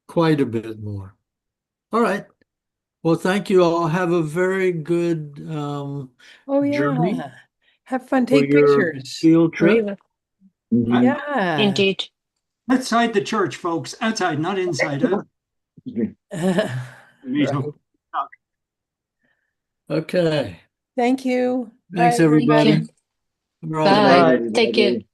quite a bit more. All right. Well, thank you all. Have a very good Oh journey yeah. Have fun, for take your pictures. field We trip. will. Mhm. Yeah. Indeed. Outside the church, folks. Outside, not inside. Meet up. Okay. Thank you. Thanks, Bye, everybody. everybody. We're all Bye. done. Bye, Thank you. everybody.